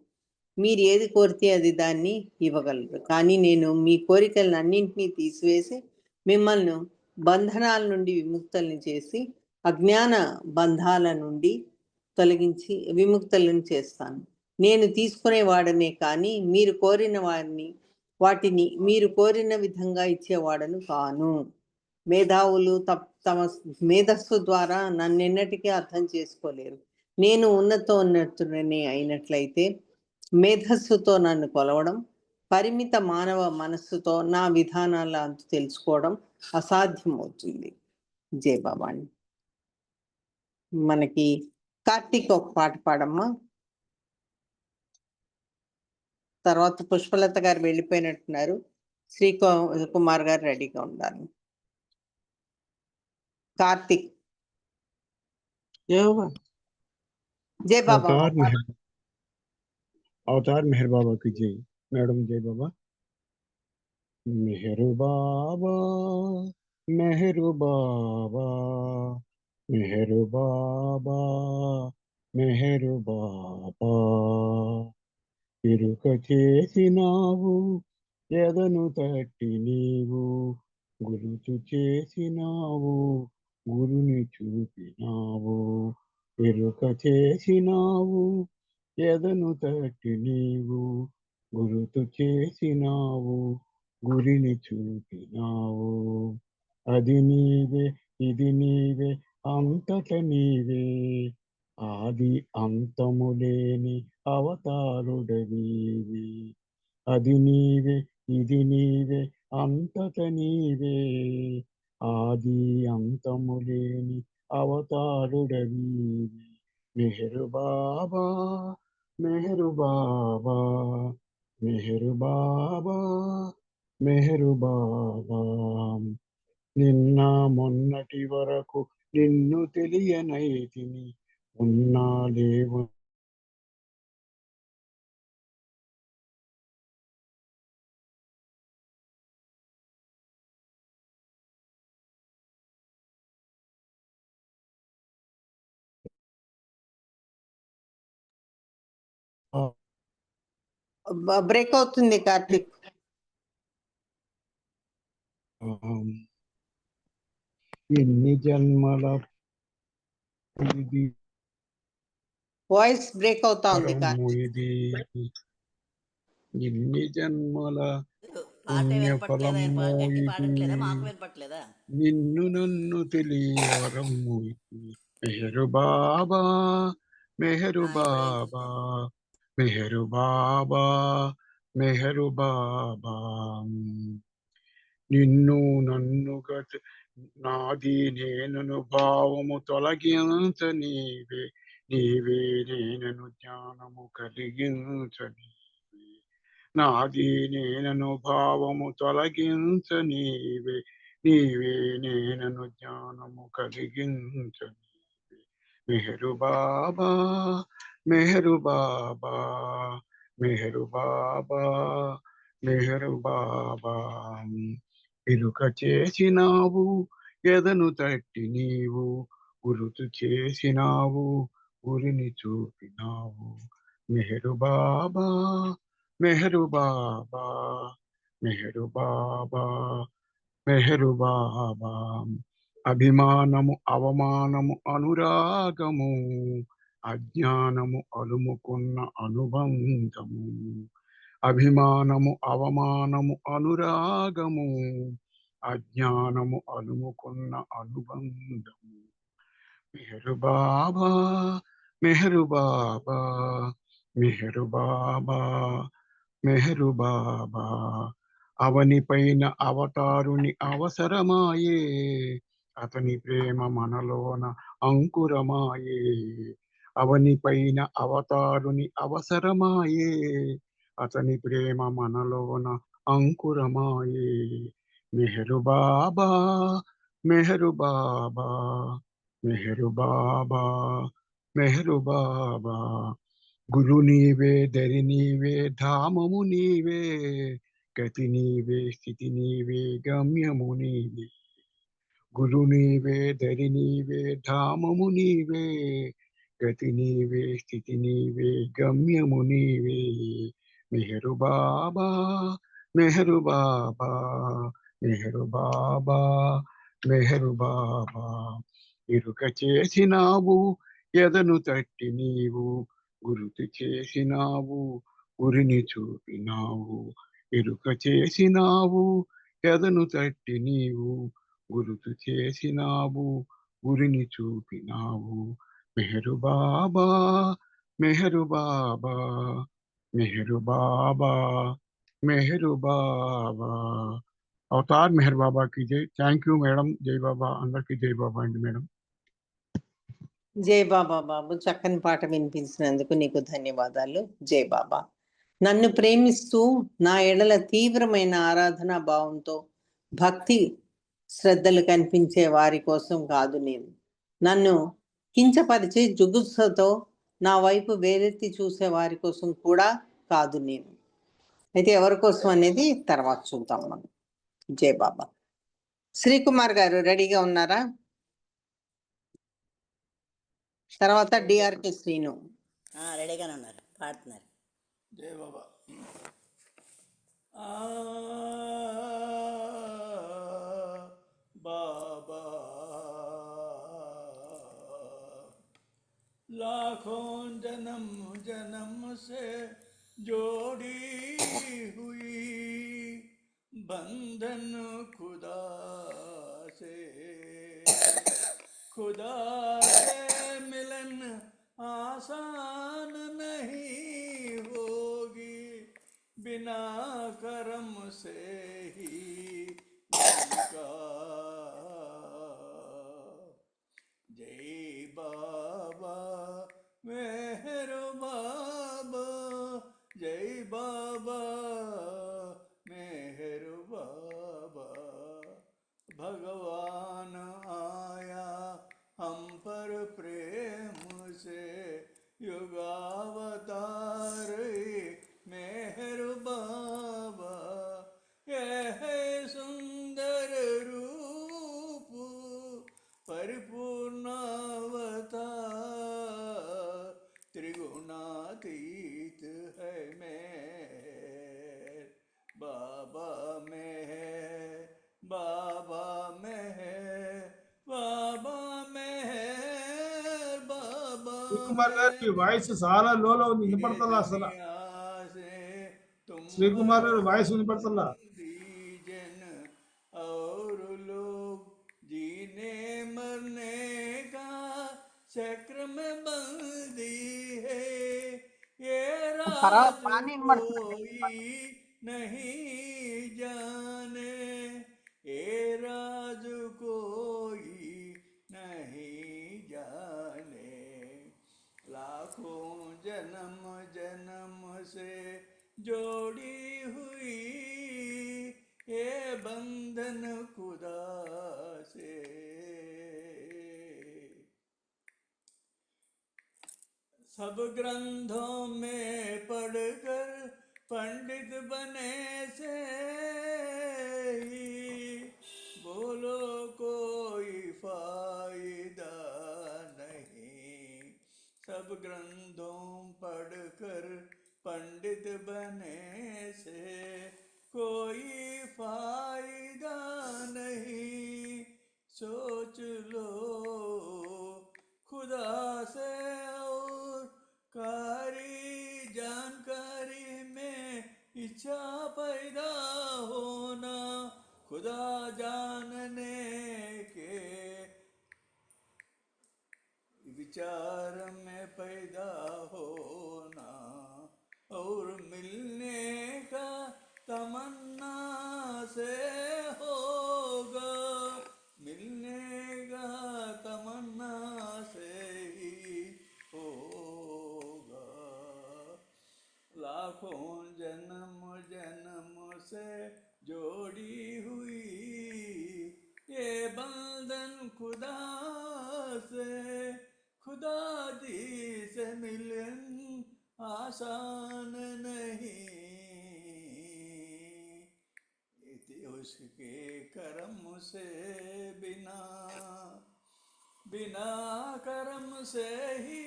మీరు ఏది కోరితే అది దాన్ని ఇవ్వగలరు. కానీ నేను మీ కోరికలన్నింటినీ తీసివేసి మిమ్మల్ని బంధనాల నుండి విముక్తుల్ని చేసి అజ్ఞాన బంధాల నుండి తొలగించి విముక్తులను చేస్తాను. నేను తీసుకునేవాడనే కానీ మీరు కోరిన వాటిని మీరు కోరిన విధంగా ఇచ్చేవాడను కాను. మేధావులు తమ మేధస్సు ద్వారా నన్నెన్నటికీ అర్థం చేసుకోలేరు. నేను ఉన్నతోన్నతుడనే అయినట్లయితే మేధస్సుతో నన్ను కొలవడం, పరిమిత మానవ మనస్సుతో నా విధానాల అంతు తెలుసుకోవడం అసాధ్యమవుతుంది. జై బాబా అండి. మనకి కార్తీక్ ఒక పాట పాడమ్మా. తర్వాత పుష్పలత గారు వెళ్ళిపోయినట్టున్నారు. శ్రీ కుమార్ గారు రెడీగా ఉండాలి. కార్తీక్. జై బాబా. अवतार मेहर बाबा की जय। मैडम जय बाबा। मेहर बाबा मेहर बाबा मेहर बाबा मेहर बाबा ఇరుక చేసినావు ఎదను తట్టి నీవు గురుతు చేసినావు గురుని చూపినావు ఎరుక చేసినావు ఎదను తట్టి నీవు గురుతు చేసినావు గురిని చూపినావు అది నీవే ఇది నీవే అంతట నీవే ఆది అంతము లేని అవతారుడవీవి అది నీవే ఇది నీవే అంతట నీవే ఆది అంతము లేని అవతారుడవీవి మెహరు బాబా మెహరు బాబా మెహరు బాబా మెహరు బాబా నిన్న మొన్నటి వరకు నిన్ను తెలియనైతిని ఉన్నా లేవు బ్రేక్ అవుతుంది కార్తిక్. ఎన్ని జన్మల ఇది వాయిస్ బ్రేక్ అవుతా ఉంది వరము కార్తిక్. ఇది, ఎన్ని జన్మల పాట వినపట్లేదా? పుణ్యఫలము గట్టి ఇది, పాడట్లేదా? మాకు వినపట్లేదా? నిన్ను నన్ను తెలియవరము ఇది. మెహరు బాబా, మెహరు ఇప్పుడు బాబా, మెహరు బాబా, మెహరు బాబా, నిన్ను నన్ను నాది నేను భావము తొలగించ నీవే, నీవే నేను జ్ఞానము కలిగించ నీవే, నాది నేను భావము తొలగించ నీవే, నీవే నేను జ్ఞానము కలిగించ నీవే. మెహరు బాబా, మెహరు బాబా, మెహరు బాబా, మెహరు బాబా, ఇరుక చేసినావు ఎదను తట్టి నీవు, గురుతు చేసినావు గురిని చూపినావు. మెహరు బాబా, మెహరు బాబా, మెహరు బాబా, మెహరు బాబా, అభిమానము అవమానము అనురాగము, అజ్ఞానము అలుముకున్న అనుబంధము, అభిమానము అవమానము అనురాగము, అజ్ఞానము అలుముకున్న అనుబంధము. మెహరు బాబా, మెహరు బాబా, మెహరు బాబా, మెహరు బాబా, అవని పైన అవతారుని అవసరమాయే, అతని ప్రేమ మనలోన అంకురమాయే, అవని పైన అవతారుని అవసరమాయే, అతని ప్రేమ మనలోన అంకురమాయే. మెహరు బాబా, మెహరు బాబా, మెహరు బాబా, మెహరు బాబా, గురు నీవే దరి నీవే ధామము నీవే, గతి నీవే స్థితి నీవే గమ్యము నీవే, గురు నీవే దరి నీవే ధామము నీవే, గతి నీవే స్థితి నీవే గమ్యము నీవే. మెహరు బాబా, మెహరు బాబా, మెహరు బాబా, మెహరు బాబా, ఇరుక చేసినావు ఎదను తట్టి నీవు, గురుతు చేసినావు గురిని చూపినావు, ఇరుక చేసినావు ఎదను తట్టి నీవు, గురుతు చేసినావు గురిని చూపినావు. మెహరు బాబా, మెహరు బాబా, మెహరు బాబా, మెహరు బాబా. అవతార్ మెహర్ బాబా की जय. Thank you madam. జై బాబా, అందరికీ జై బాబా అండి మేడం. జై బాబా బాబు, చక్కని పాట వినిపించినందుకు నీకు ధన్యవాదాలు. జై బాబా. నన్ను ప్రేమిస్తూ నా ఎడల తీవ్రమైన ఆరాధనా భావంతో భక్తి శ్రద్ధలు కనిపించే వారి కోసం కాదు నేను, నన్ను కించపరిచి జుగుత్సతో నా వైపు వేరెత్తి చూసే వారి కోసం కూడా కాదు నేను. అయితే ఎవరి కోసం అనేది తర్వాత చూద్దాం మనం. జై బాబా. శ్రీకుమార్ గారు రెడీగా ఉన్నారా? తర్వాత డిఆర్కే శ్రీను. రెడీగానే ఉన్నారు, పాడుతున్నారు. జై బాబా. बाबा लाखों जन्म जन्म से जोड़ी हुई बंधन खुदा से, खुदा से मिलन आसान नहीं होगी, बिना कर्म से ही जिनका। जय बाबा मेहर बाबा, जय बाबा मेहर बाबा, भगवान आया हम पर प्रेम से, युगावतार मेहर बाबा, శ్రీకుమార్ గారు మీ వాయిస్ చాలా లోలో ఉంది, వినపడతలా అసలు. శ్రీకుమార్ గారు వాయిస్ వినపడతలా. और लोग जीने मरने का चक्र में बंदी है, ये राज कोई नहीं जाने, ये राज कोई नहीं जाने। लाखों जन्म जन्म से जोड़ी हुई ये बंधन खुदा से, सब ग्रंथों में पढ़कर पंडित बने से ही बोलो कोई फायदा नहीं। सब ग्रंथों पढ़कर पंडित बने से कोई फायदा नहीं। सोच लो खुदा से और कारी जानकारी में इच्छा पैदा होना, खुदा जानने के विचार में पैदा होना, और मिलने का तमन्ना से होगा, मिलने का तमन्ना से ही होगा। लाखों जन्म जन्म से जोड़ी हुई ये बंधन खुदा से, खुदा दी से मिलन आसान नहीं, उसके कर्म से बिना बिना कर्म से ही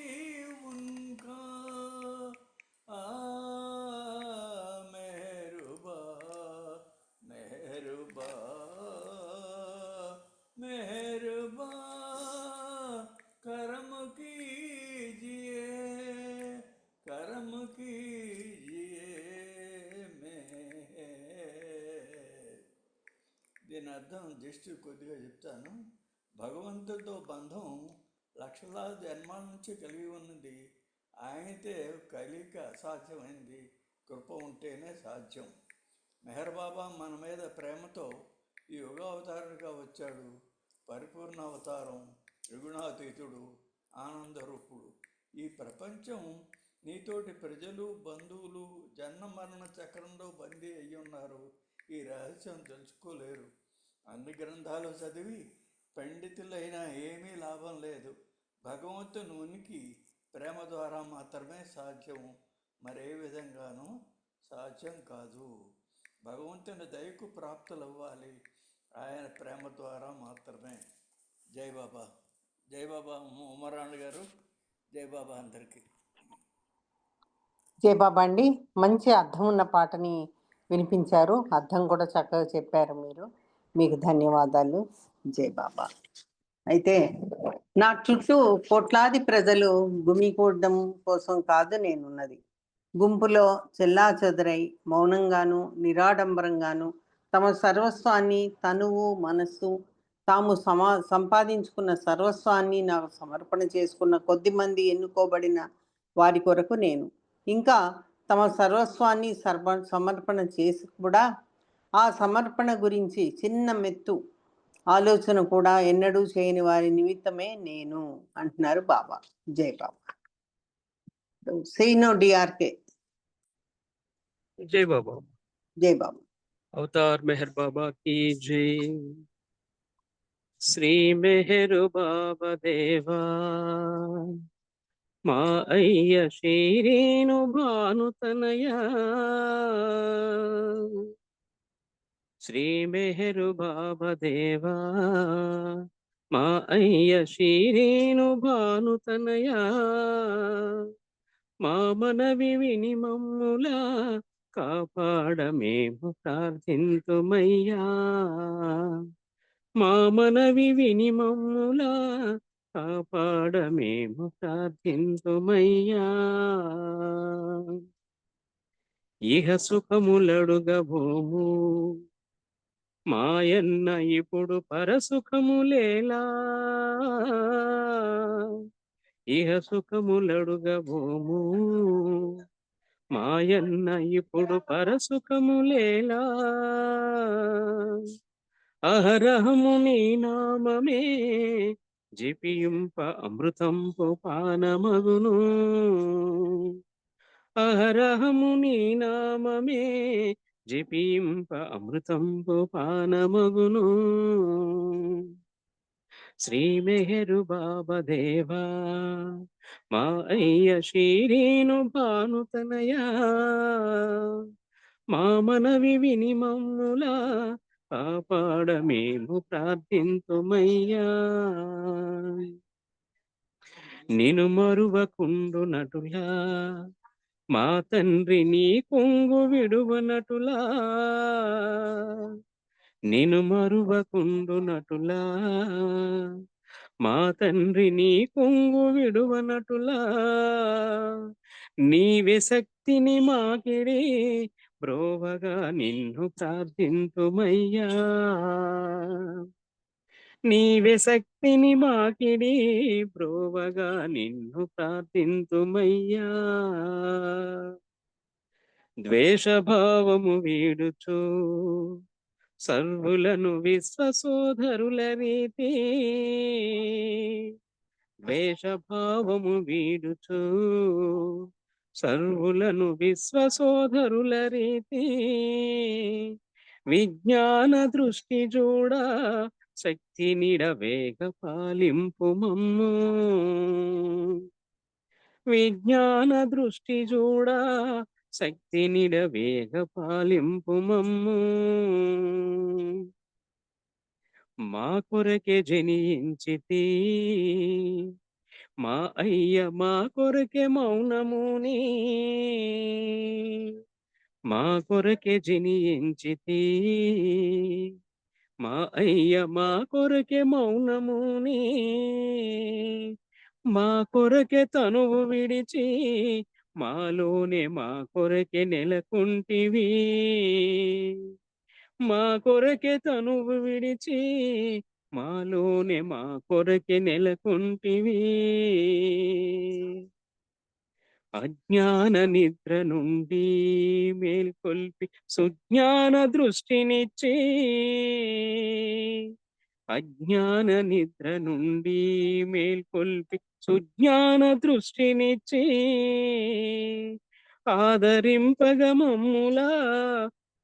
उनका मेहरुबा मेहरुबा मेहरुबा कर्म कीजिए कर्म कीजिए దీని అర్థం జస్ట్ కొద్దిగా చెప్తాను. భగవంతుడితో బంధం లక్షలాది జన్మాల నుంచి కలిగి ఉన్నది. ఆయనతే కలిక అసాధ్యమైంది, కృప ఉంటేనే సాధ్యం. మెహర్ బాబా మన మీద ప్రేమతో ఈ యుగావతారుడిగా వచ్చాడు. పరిపూర్ణ అవతారం, త్రిగుణాతీతుడు, ఆనందరూపుడు. ఈ ప్రపంచం నీతోటి ప్రజలు బంధువులు జన్మ మరణ చక్రంలో బందీ అయ్యి ఉన్నారు. ఈ రహస్యం తెలుసుకోలేరు. అన్ని గ్రంథాలు చదివి పండితులైనా ఏమీ లాభం లేదు. భగవంతుని ఉనికి ప్రేమ ద్వారా మాత్రమే సాధ్యం, మరే విధంగానూ సాధ్యం కాదు. భగవంతుని దయకు ప్రాప్తులవ్వాలి ఆయన ప్రేమ ద్వారా మాత్రమే. జై బాబా. జై బాబా ఉమరాణి గారు. జై బాబా అందరికీ. జై బాబా అండి. మంచి అర్థం ఉన్న పాటని వినిపించారు, అర్థం కూడా చక్కగా చెప్పారు మీరు. మీకు ధన్యవాదాలు. జై బాబా. అయితే నా చుట్టూ కోట్లాది ప్రజలు గుమికూడడం కోసం కాదు నేనున్నది. గుంపులో చెల్లా చెదరై మౌనంగాను నిరాడంబరంగాను తమ సర్వస్వాన్ని, తనువు మనస్సు, తాము సంపాదించుకున్న సర్వస్వాన్ని నాకు సమర్పణ చేసుకున్న కొద్దిమంది ఎన్నుకోబడిన వారి కొరకు నేను ఇంకా తమ సర్వస్వాన్ని సమర్పణ చేసి కూడా ఆ సమర్పణ గురించి చిన్న మెత్తు ఆలోచన కూడా ఎన్నడూ చేయని వారి నిమిత్తమే నేను అంటున్నారు బాబా. జై బాబా. Sino DRK. जय बाबा। జై బాబా. अवतार मेहर बाबा की जय। श्री मेहर बाबा देवा మా అయ్య శ్రీరేణు భానుతనయా శ్రీ మెహరు బాబా దేవా మా అయ్య శ్రీరేణు భానుతనయా మా మనవి విని మమ్ములా కాపాడ మేము ప్రార్థింతుమయ్యా మా మనవి విని మమ్ములా కాపాడమేము ప్రార్థింతుమయ్యా. ఇహ సుఖములడుగబోము మాయన్న ఇప్పుడు పరసుఖములేలా. ఇహ సుఖములడుగబోము మాయన్న ఇప్పుడు పరసుఖములేలా. అహరహము నీ నామమే జపియింప అమృతంపు పానమగును. అహరహము నీ నామమే జపింప అమృతంపు పానమగును. శ్రీ మెహరు బాబా దేవా మా అయ్య శీరీను భానుతనయా. మా మనవి విని మమ్ములా కాపాడమేము ప్రార్థింతుమయ్యా. నిను మరువకుండునటులా మా తండ్రి నీ కొంగు విడువనటులా. నిను మరువకుండునటులా మా తండ్రి నీ కొంగు విడువనటులా. నీవే శక్తిని మాకిడి బ్రోవగా నిన్ను ప్రార్థింతుమయ్యా. నీవే శక్తిని మాకిడి బ్రోవగా నిన్ను ప్రార్థింతుమయ్యా. ద్వేషభావము వీడుచు సర్వులను విశ్వసోదరుల రీతి. ద్వేషభావము వీడుచు సర్వులను విశ్వసోదరుల రీతి. విజ్ఞాన దృష్టి చూడ శక్తి నిడవేగ పాలింపు మమ్ము. విజ్ఞాన దృష్టి చూడ శక్తి నిడవేగ పాలింపు మమ్ము. మా కొరకే జనించితి మా అయ్య మా కొరకే మౌనముని. మా కొరకే జనించితి మా అయ్య మా కొరకే మౌనముని. మా కొరకే తనువు విడిచి మాలోనే మా కొరకే నెలకొంటివి. మా కొరకే తనువు విడిచి మాలోనే మా కొరకే నెలకొంటివి. అజ్ఞాన నిద్ర నుండి మేల్కొల్పి సుజ్ఞాన దృష్టినిచ్చి. అజ్ఞాన నిద్ర నుండి మేల్కొల్పి సుజ్ఞాన దృష్టినిచ్చి. ఆదరింపగ మమ్ములా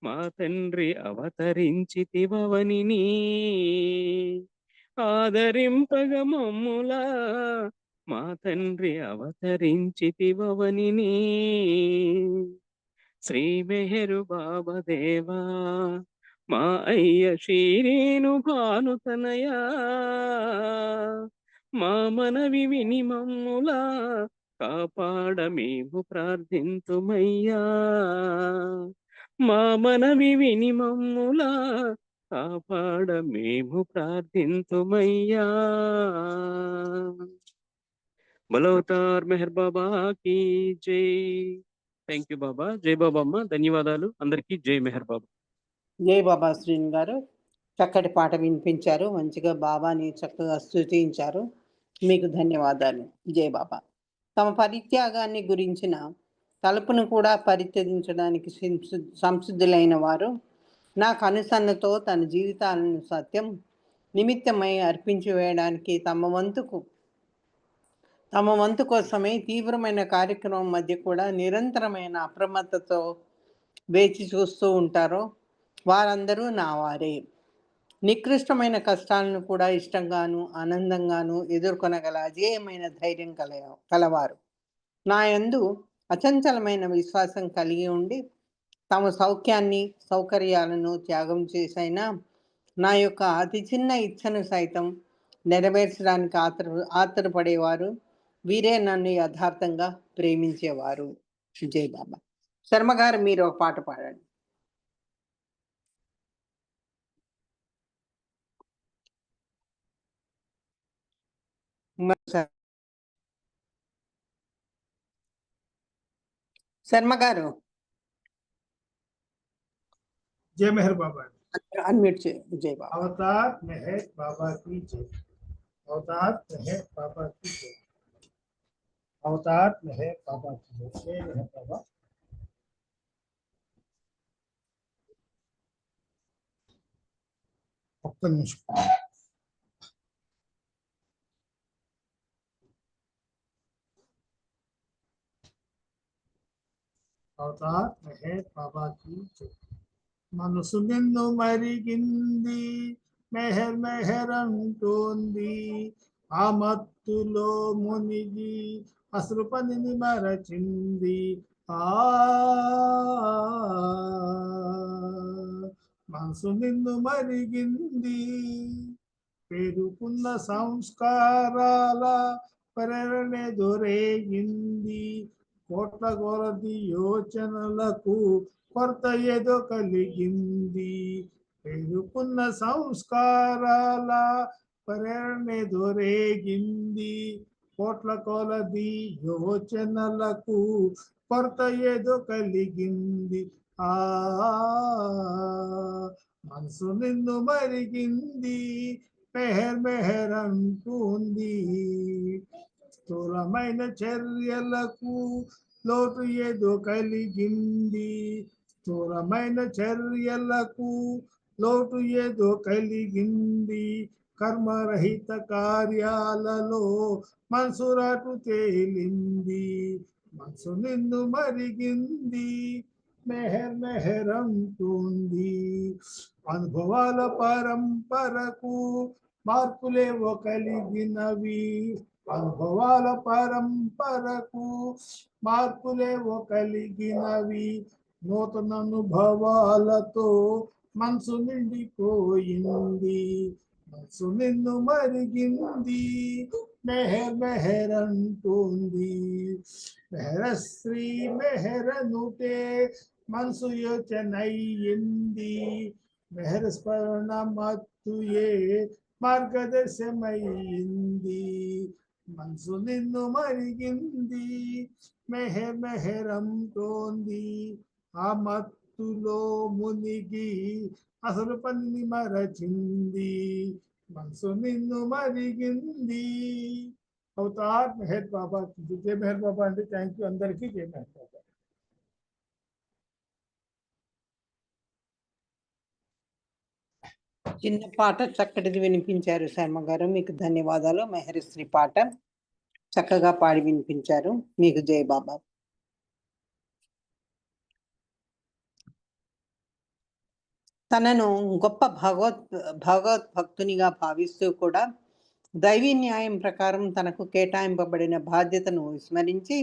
మా తండ్రి అవతరించితివనిని. ఆదరింపగ మమ్ములా మా తండ్రి అవతరించితివనిని. శ్రీ మెహరు బాబా దేవా మా అయ్య శీరీను భానుతనయా. మా మనవి విని మమ్ములా కాపాడమేము ప్రార్థింతుమయ్యా. మా మనవి విని మమ్ములా కాపాడమేము ప్రార్థింతుమయ్యా. బలవతార్ మెహర్ బాబా की జై. థ్యాంక్ యూ బాబా. జై బాబా అమ్మ. ధన్యవాదాలు అందరికీ. జై మెహర్ బాబా. జై బాబా శ్రీని గారు చక్కటి పాట వినిపించారు. మంచిగా బాబాని చక్కగా స్తుతించారు. మీకు ధన్యవాదాలు. జై బాబా. తమ పరిత్యాగాన్ని గురించిన తలుపును కూడా పరిత్యజించడానికి సంసిద్ధులైన వారు నా కనుసన్నతో తన జీవితాలను సత్యం నిమిత్తమై అర్పించి వేయడానికి తమ వంతు కోసమే తీవ్రమైన కార్యక్రమం మధ్య కూడా నిరంతరమైన అప్రమత్తతో వేచి చూస్తూ ఉంటారో వారందరూ నా వారే. నికృష్టమైన కష్టాలను కూడా ఇష్టంగాను ఆనందంగాను ఎదుర్కొనగల అజేయమైన ధైర్యం కలవారు. నా యందు అచంచలమైన విశ్వాసం కలిగి ఉండి తమ సౌకర్యాలను త్యాగం చేసైనా నా యొక్క అతి చిన్న ఇచ్చను సైతం నెరవేర్చడానికి ఆతరపడేవారు వీరే నన్ను యథార్థంగా ప్రేమించేవారు. జై బాబా. శర్మ గారు మీరు ఒక పాట పాడండి. శర్మ గారు जय मेहर बाबा। అన్మ్యూట్ జై బాబా. अवतार मेहर बाबा की जय। अवतार मेहर बाबा की जय। अवतार मेहर बाबा की जय। जय मेहर बाबा। ఒక్క నిమిషం. अवतार मेहर बाबा की जय। మనసు నిన్ను మరిగింది మెహర్ మెహర్ అంటోంది ఆ మత్తులో మునిగి అసలు పనిని మరచింది ఆ మనసు నిన్ను మరిగింది పేరుకున్న సంస్కారాల ప్రేరణే దొరేగింది కోట్ల కొలది యోచనలకు కొరత ఏదో కలిగింది పేరుకున్న సంస్కారాల ప్రేరణే దొరేగింది కోట్ల కొలది యోచనలకు కొరత ఏదో కలిగింది ఆ మనసు నిన్ను మరిగింది మెహర్ మెహర్ అంటుంది స్థూలమైన చర్యలకు లోటు ఏదో కలిగింది స్థూలమైన చర్యలకు లోటు ఏదో కలిగింది కర్మరహిత కార్యాలలో మనసురాటు తేలింది మనసు నిన్ను మరిగింది మెహర్ మెహర్ అంటుంది అనుభవాల పరంపరకు మార్పులేవో కలిగినవి అనుభవాల పరంపరకు మార్పులేవో కలిగినవి నూతన అనుభవాలతో మనసు నిండిపోయింది మనసు నిన్ను మరిగింది మెహర్ మెహర్ అంటుంది మెహరశ్రీ మెహరనుతే మనసు యోచనయ్యింది మెహర్ స్మరణ మత్తుయే మార్గదర్శమయ్యింది మనసు నిన్ను మరిగింది మెహర్ మెహర్ అంటోంది ఆ మత్తులో మునిగి అసలు పనిని మరచింది మనసు నిన్ను మరిగింది అవతార్ మెహర్ బాబా జై మెహర్ బాబా అంటే థ్యాంక్ యూ అందరికీ జై మెహర్ బాబా. చిన్న పాట చక్కటిది వినిపించారు శర్మ గారు, మీకు ధన్యవాదాలు. మెహరిశ్రీ పాట చక్కగా పాడి వినిపించారు, మీకు జై బాబా. తనను గొప్ప భగవద్భక్తునిగా భావిస్తూ కూడా దైవీ న్యాయం ప్రకారం తనకు కేటాయింపబడిన బాధ్యతను విస్మరించి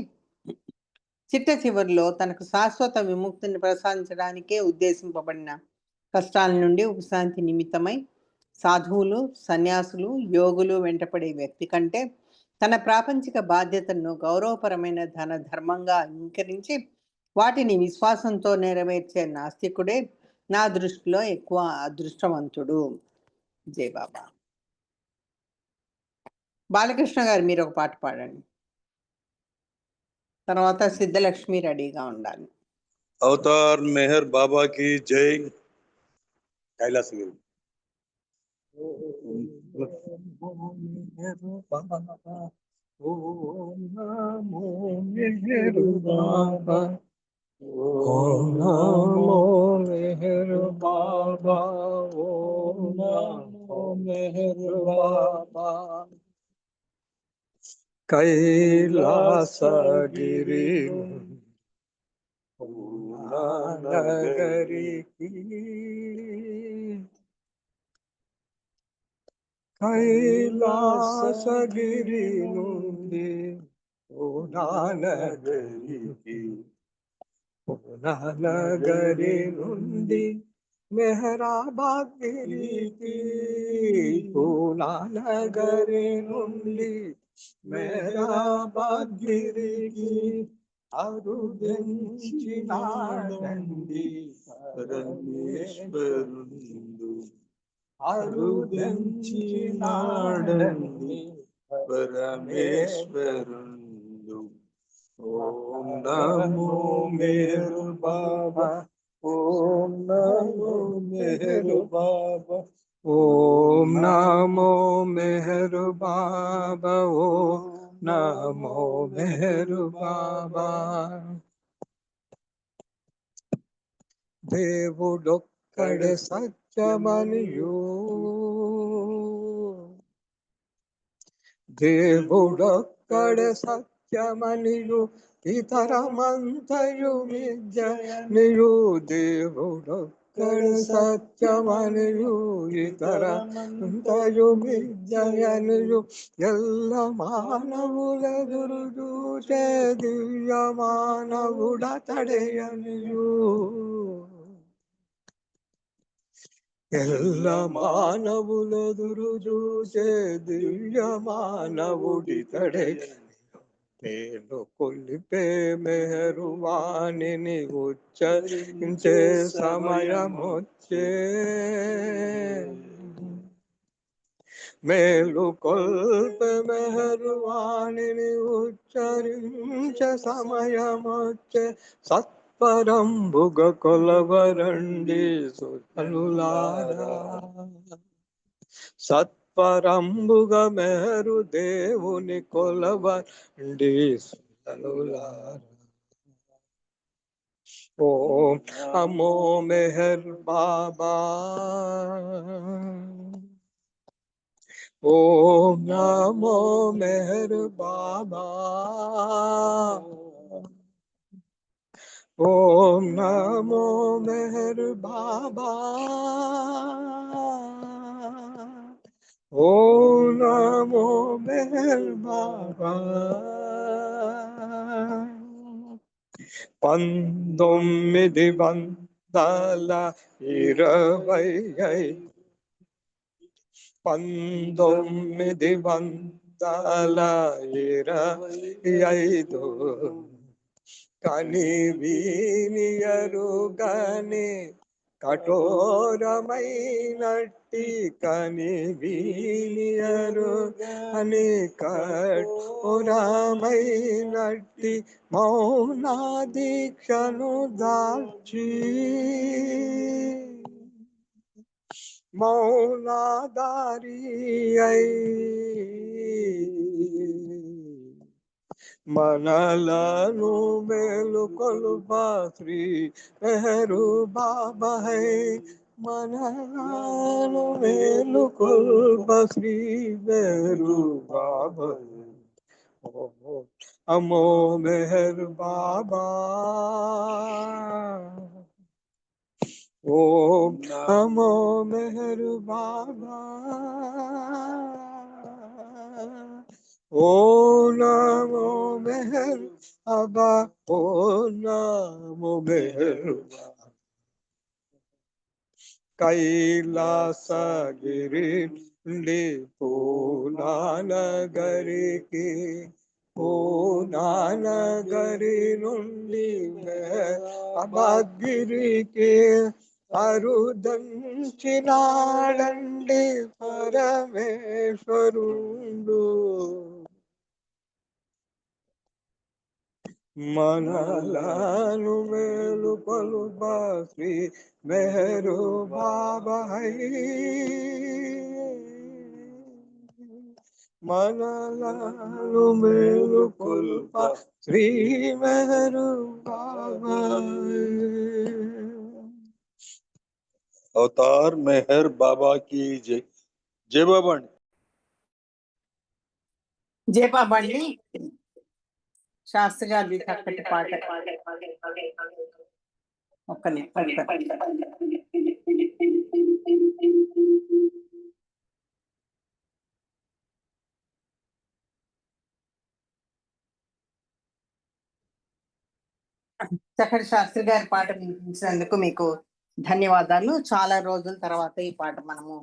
చిట్ట చివరిలో తనకు శాశ్వత విముక్తిని ప్రసాదించడానికే ఉద్దేశింపబడిన కష్టాల నుండి ఉపశాంతి నిమిత్తమై సాధువులు, సన్యాసులు, యోగులు వెంటపడే వ్యక్తి కంటే తన ప్రాపంచిక బాధ్యతను గౌరవపరమైన ధర్మంగా అంగీకరించి వాటిని విశ్వాసంతో నెరవేర్చే నాస్తికుడే నా దృష్టిలో ఎక్కువ అదృష్టవంతుడు. జై బాబా. బాలకృష్ణ గారు మీరు ఒక పాట పాడండి, తర్వాత సిద్ధలక్ష్మి రెడీగా ఉండాలి. అవతార్ మెహర్ బాబా కి జై. కైలాస్ గారు ఓం నమో మెహర్ బాబా ఓం నమో మెహర్ బాబా ఓం నమో మెహర్ బాబా కైలాసగిరి నగరికి కైలాసగిరి నుండి నగరికి నగరి నుండి మెహరాబాద్ గిరికి నగరి నుండి మెహరాబాద్ గిరికి అరుదించినాడండి పరమేశ్వరుండు అరుదించినాడండి పరమేశ్వరుండు. ఓం నమో మెహరు బాబా, ఓం నమో మెహరు బాబా, ఓం నమో మెహరు బాబా, ఓం నమో మెహరు బాబా. దేవుడొక్కడే సత్యమనియు, దేవుడొక్కడే సత్యమనియు, ఇతరమంతయు మిథ్యనియు. దేవుడొక్కడే సత్యమనియు, ఇతరమంతయు మిథ్యనియు. ఎల్ల మానవులెదురు చూచే దివ్య మానవుడతడేయనియు. ఎల్ల మానవులెదురు చూచే దివ్య మానవుడితడే. నేను కొలిపే మెహరువాణిని ఉచ్చరించే సమయమొచ్చే. మేలు కొల్పే మెహరువాణిని ఉచ్చరించే సమయమొచ్చే. సత్పరంబుగ కొలవరండి సుతనులారా, సత్పరంబుగ మెహరు దేవుని కొలవండి సుతనులారా. ఓం నమో మెహర్ బాబా, ఓం నమో మెహర్ బాబా, ఓం నమో మెహర్ బాబా, ఓం నమో మెహర్ బాబా. 1925 1925 కని వీనియరుగని కఠోరమైనట్టి, కని వీనియరుగని కఠోరమైనట్టి మౌన దీక్షను దాల్చి, మౌనాదారి అయి మనలను మేలుకొలుపా శ్రీ మెహరు బాబా హై. మనలను మేలుకొలుపా శ్రీ మెహరు బాబా. అమో మెహర్ బాబా, ఓం నమో మెహర్ బాబా, ఓం నమో మెహర్ బాబా, ఓం నమో మెహర్ బాబా. కైలాసగిరి నుండి పూనానగరికి, పూనానగరి నుండి మెహరాబాద్గిరికి అరుదంచినాడండి పరమేశ్వరుండు. మనలను మేలుకొలుపా శ్రీ మెహరు బాబా హై. మనలను మేలుకొలుపా శ్రీ మెహరు బాబా. अवतार मेहर बाबा की जय. जय बाबा. జయ బాబా అండి. శాస్త్రి గారి చక్కటి పాట. ఒక్క చక్కటి శాస్త్రి గారి పాట వినిపించినందుకు మీకు ధన్యవాదాలు. చాలా రోజుల తర్వాత ఈ పాట మనము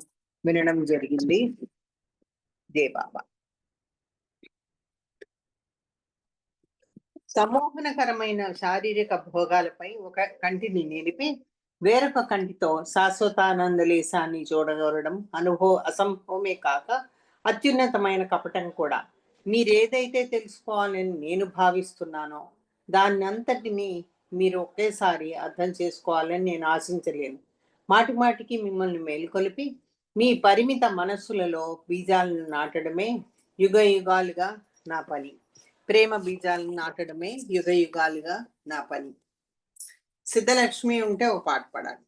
వినడం జరిగింది. జయ బాబా. సమోహనకరమైన శారీరక భోగాలపై ఒక కంటిని నిలిపి వేరొక కంటితో శాశ్వతానంద లేసాన్ని చూడగలడం అసంభవమే కాక అత్యున్నతమైన కపటం కూడా. మీరేదైతే తెలుసుకోవాలని నేను భావిస్తున్నానో దాన్ని అంతటిని మీరు ఒకేసారి అర్థం చేసుకోవాలని నేను ఆశించలేను. మాటి మాటికి మిమ్మల్ని మేలుకొలిపి మీ పరిమిత మనస్సులలో బీజాలను నాటడమే యుగ యుగాలుగా నా పని. ప్రేమ బీజాలను నాటడమే యుగ యుగాలుగా నా పని. సిద్ధలక్ష్మి ఉంటే ఒక పాట పాడాలి.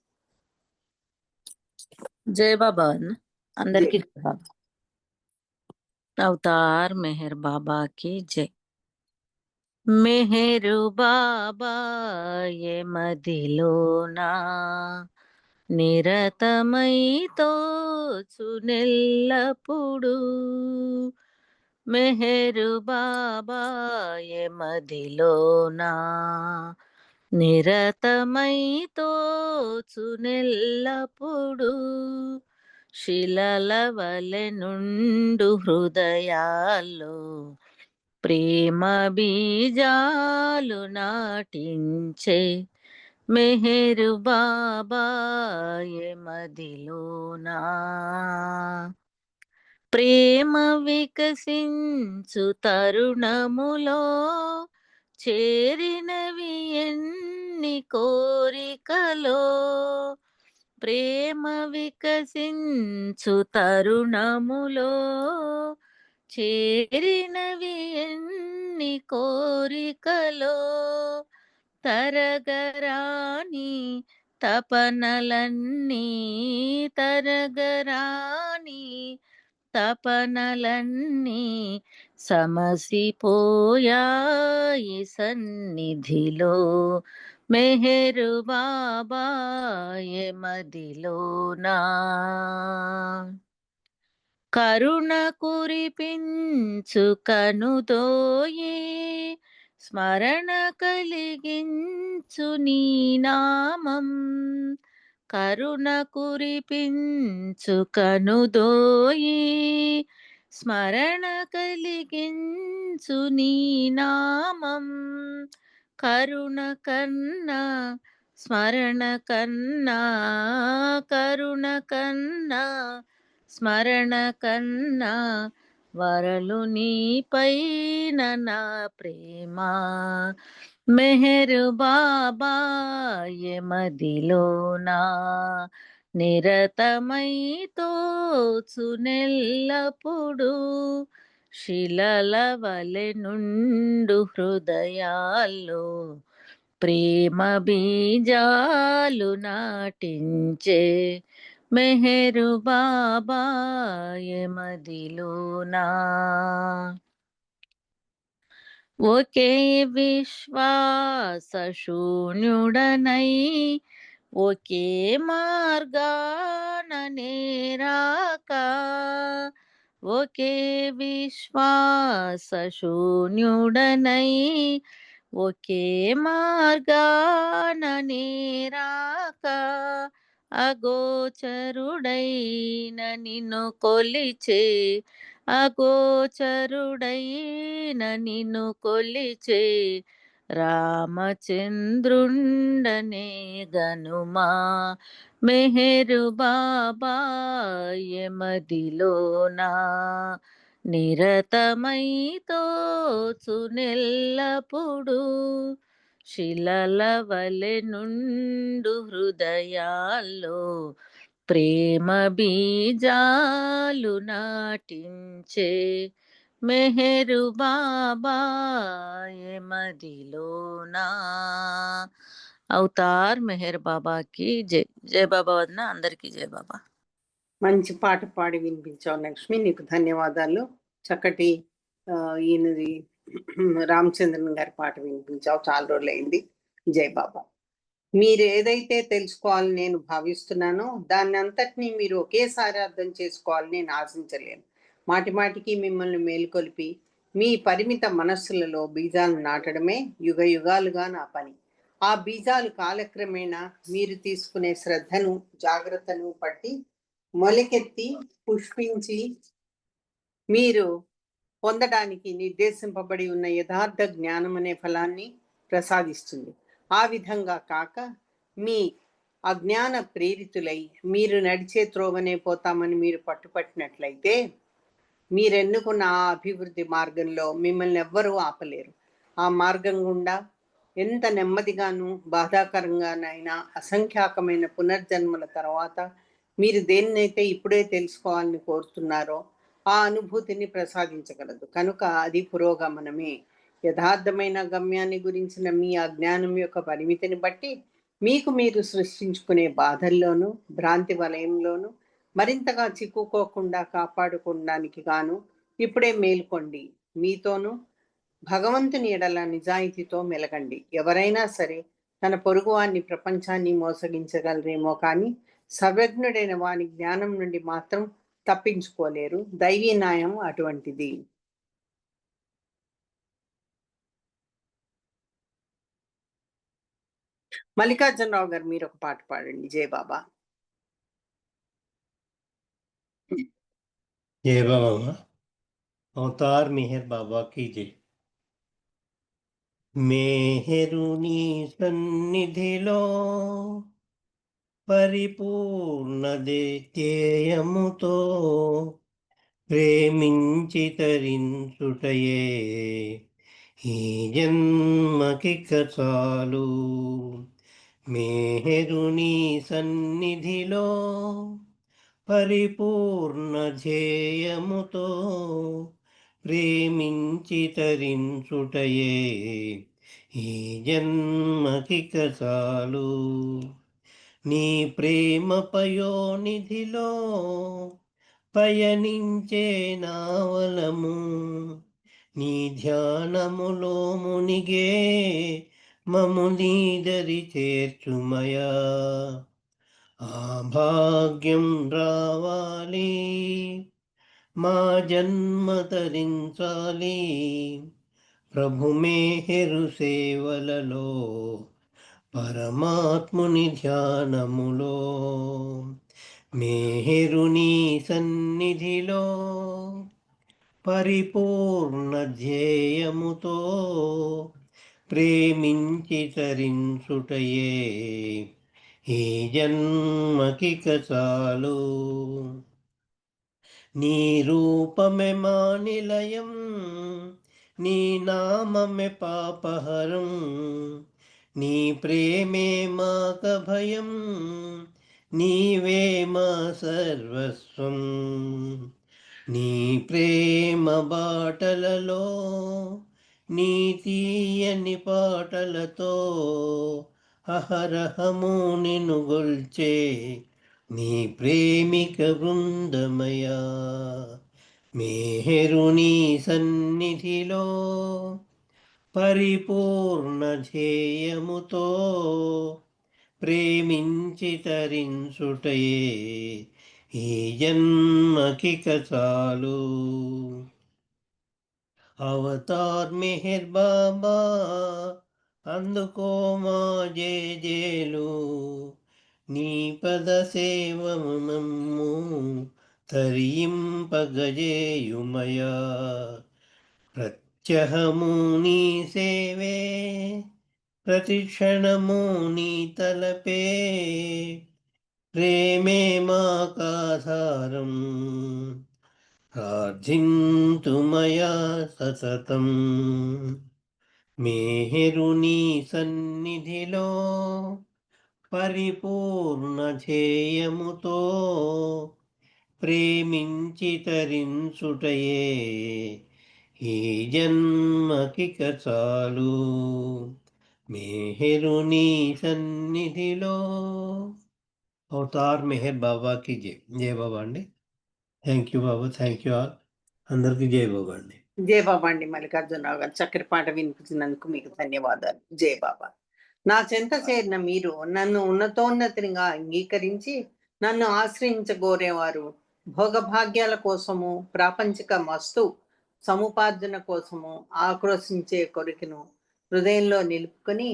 జై బాబా అందరికి జై బాబా. అవతార్ మెహర్ బాబా కి జై. మెహరు బాబా ఏ మదిలోనా నిరతమై తోచునెల్లప్పుడు. మెహరు బాబా ఏ మదిలోనా నిరతమై తోచునెల్లప్పుడు. శిలల వలె నుండు హృదయాల్లో ప్రేమ బీజాలు నాటించే మెహరు బాబా ఏ మదిలోనా. ప్రేమ వికసించు తరుణములో చేరినవి ఎన్ని కోరికలో. ప్రేమ వికసించు తరుణములో చేరినవి ఎన్ని కోరికలో. తరగరాని తపనలన్నీ తరగరాని తపనలన్నీ సమసిపోయాయి సన్నిధిలో. మెహరు బాబా ఏ మదిలోనా. కరుణ కురిపించు కనుదోయి స్మరణ కలిగించు నీ నామం. కరుణ కురిపించు కనుదోయి స్మరణ కలిగించు నీ నామం. కరుణ కన్నా స్మరణ కన్నా కరుణ కన్నా స్మరణ కన్నా వరలు నీ పైన నా ప్రేమ. మెహరు బాబా ఏ మదిలోనా నిరతమై తోచునెల్లప్పుడు. శిలల వలె నుండు హృదయాల్లో ప్రేమ బీజాలు నాటించే మెహరు బాబా ఏ మదిలోనా. ఒకే విశ్వాస శూన్యుడనై ఒకే మార్గాన నేరాక. ఒకే విశ్వాస శూన్యుడనై ఒకే మార్గాన నేరాక. అగోచరుడైన నిన్ను కొలిచే అగోచరుడైన నిన్ను కొలిచే రామచంద్రుండనే గనుమా. మెహరు బాబా ఏ మదిలోనా నిరతమై తోచునెల్లప్పుడు. శిలల వలె నుండు హృదయాల్లో ప్రేమ బీజాలు నాటించే మెహరు బాబా ఏ మదిలోనా. అవతార్ మెహర్ బాబా కి జై. జై బాబా వదన అందరికీ జై బాబా. మంచి పాట పాడి వినిపించావు లక్ష్మి, నీకు ధన్యవాదాలు. చక్కటి ఈయనది రామచంద్రన్ గారి పాట వినిపించావు, చాలా రోజులు అయింది. జై బాబా. మీరు ఏదైతే తెలుసుకోవాలని నేను భావిస్తున్నానో దాన్ని అంతటినీ మీరు ఒకేసారి అర్థం చేసుకోవాలని నేను ఆశించలేను. మాటి మాటికి మిమ్మల్ని మేలుకొలిపి మీ పరిమిత మనస్సులలో బీజాలను నాటడమే యుగ యుగాలుగా నా పని. ఆ బీజాలు కాలక్రమేణా మీరు తీసుకునే శ్రద్ధను జాగ్రత్తను పట్టి మొలకెత్తి పుష్పించి మీరు పొందడానికి నిర్దేశింపబడి ఉన్న యథార్థ జ్ఞానం అనే ఫలాన్ని ప్రసాదిస్తుంది. ఆ విధంగా కాక మీ అజ్ఞాన ప్రేరితులై మీరు నడిచే త్రోవనే పోతామని మీరు పట్టుపట్టినట్లయితే మీరెన్నుకున్న ఆ అభివృద్ధి మార్గంలో మిమ్మల్ని ఎవ్వరూ ఆపలేరు. ఆ మార్గం గుండా ఎంత నెమ్మదిగాను బాధాకరంగానైనా అసంఖ్యాకమైన పునర్జన్మల తర్వాత మీరు దేన్నైతే ఇప్పుడే తెలుసుకోవాలని కోరుతున్నారో ఆ అనుభూతిని ప్రసాదించగలదు. కనుక అది పురోగమనమే. యథార్థమైన గమ్యాన్ని గురించిన మీ అజ్ఞానం యొక్క పరిమితిని బట్టి మీకు మీరు సృష్టించుకునే బాధల్లోనూ భ్రాంతి వలయంలోనూ మరింతగా చిక్కుకోకుండా కాపాడుకోవడానికి గాను ఇప్పుడే మేల్కొండి. మీతోనూ భగవంతుని ఎడల నిజాయితీతో మెలగండి. ఎవరైనా సరే తన పొరుగువాన్ని ప్రపంచాన్ని మోసగించగలరేమో కానీ సర్వజ్ఞుడైన వాని జ్ఞానం నుండి మాత్రం తప్పించుకోలేరు. దైవీ న్యాయం అటువంటిది. మల్లికార్జునరావు గారు మీరు ఒక పాట పాడండి. జై బాబా. जय बाबा माँ। अवतार मेहर बाबा की जय। मेहरुनी सन्निधिलो పరిపూర్ణ ధ్యేయముతో ప్రేమించి తరించుటయే ఈ జన్మకిక చాలు. మేహరుని సన్నిధిలో పరిపూర్ణ ధ్యేయముతో ప్రేమించి తరించుటయే ఈ జన్మకిక చాలు. నీ ప్రేమ పయోనిధిలో పయనించే నావలము, నీ ధ్యానములో మునిగే మము నీదరి చేర్చుమయా. ఆ భాగ్యం రావాలి, మా జన్మ తరించాలి. ప్రభు మేహరు సేవలలో పరమాత్ముని ధ్యానములో. మేహరుని సన్నిధిలో పరిపూర్ణ ధ్యేయముతో ప్రేమించి తరించుటయే ఈ జన్మకిక చాలు. నీ రూపమే మా నిలయం, నీ నామమే పాపహరం. నీ ప్రేమే మాక భయం, నీవే మా సర్వస్వం. నీ ప్రేమ బాటలలో నీ తీయని పాటలతో అహరహము నిన్ను గొల్చే నీ ప్రేమిక బృందమయా. మేహరుని సన్నిధిలో పరిపూర్ణ ధ్యేయముతో ప్రేమించి తరించుటయే ఈ జన్మకిక చాలు. అవతార్ మెహర్ బాబా అందుకో మా జేజేలు, నీ పద సేవమము తరింపగజేయుమయా. ప్రత్యహము నీ సేవే, ప్రతి క్షణము నీ తలపే. ప్రేమే మాకాధారం, ప్రార్థింతుమయా సతతం. మేహరుని సన్నిధిలో పరిపూర్ణ ధ్యేయముతో ప్రేమించి తరించుటయే ఈ జన్మకిక చాలు. మేహరుని సన్నిధిలో. అవతార్ మెహర్ బాబా కి జై. జై బాబా అండి. Thank you Baba, thank you all. అందరికీ జై బాబా అండి. జై బాబా అండి. మల్లికార్జునరావు గారు చక్కటి పాట వినిపించినందుకు మీకు ధన్యవాదాలు. జై బాబా. నా చెంత చేరిన మీరు నన్ను ఉన్నతోన్నతిగా అంగీకరించి నన్ను ఆశ్రయించగోరేవారు భోగభాగ్యాల కోసము ప్రాపంచిక వస్తు సముపార్జన కోసము ఆక్రోశించే కోరికను హృదయంలో నిలుపుకొని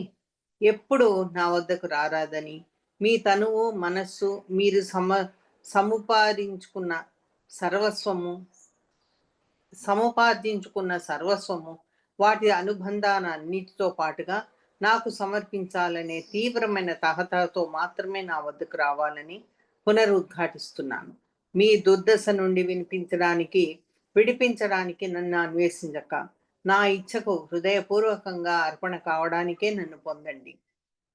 ఎప్పుడు నా వద్దకు రారాదని, మీ తనువు మనస్సు మీరు సముపార్జించుకున్న సర్వస్వము వాటి అనుబంధాలన్నిటితో పాటుగా నాకు సమర్పించాలనే తీవ్రమైన తహతతో మాత్రమే నా వద్దకు రావాలని పునరుద్ఘాటిస్తున్నాను. మీ దుర్దశ నుండి వినిపించడానికి విడిపించడానికి నన్ను అన్వేషించక నా ఇచ్ఛకు హృదయపూర్వకంగా అర్పణ కావడానికే నన్ను పొందండి.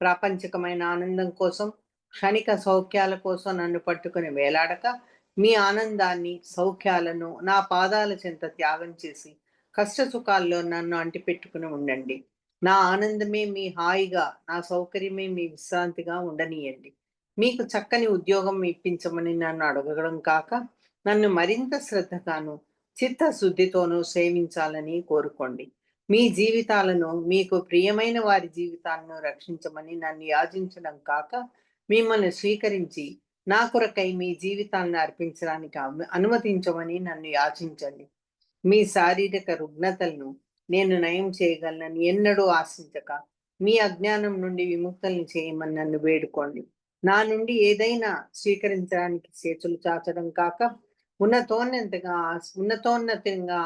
ప్రాపంచికమైన ఆనందం కోసం, క్షణిక సౌఖ్యాల కోసం నన్ను పట్టుకుని వేలాడక, మీ ఆనందాన్ని, సౌఖ్యాలను నా పాదాల చెంత త్యాగం చేసి కష్ట సుఖాల్లో నన్ను అంటిపెట్టుకుని ఉండండి. నా ఆనందమే మీ హాయిగా, నా సౌకర్యమే మీ విశ్రాంతిగా ఉండనీయండి. మీకు చక్కని ఉద్యోగం ఇప్పించమని నన్ను అడగడం కాక, నన్ను మరింత శ్రద్ధగాను చిత్తశుద్ధితోనూ సేవించాలని కోరుకోండి. మీ జీవితాలను, మీకు ప్రియమైన వారి జీవితాలను రక్షించమని నన్ను యాచించడం కాక, మిమ్మల్ని స్వీకరించి నా కొరకై మీ జీవితాలను అర్పించడానికి అనుమతించమని నన్ను యాచించండి. మీ శారీరక రుగ్మతలను నేను నయం చేయగలనని ఎన్నడూ ఆశించక, మీ అజ్ఞానం నుండి విముక్తుల్ని చేయమని నన్ను వేడుకోండి. నా నుండి ఏదైనా స్వీకరించడానికి చేతులు చాచడం కాక, ఉన్నతోన్నతంగా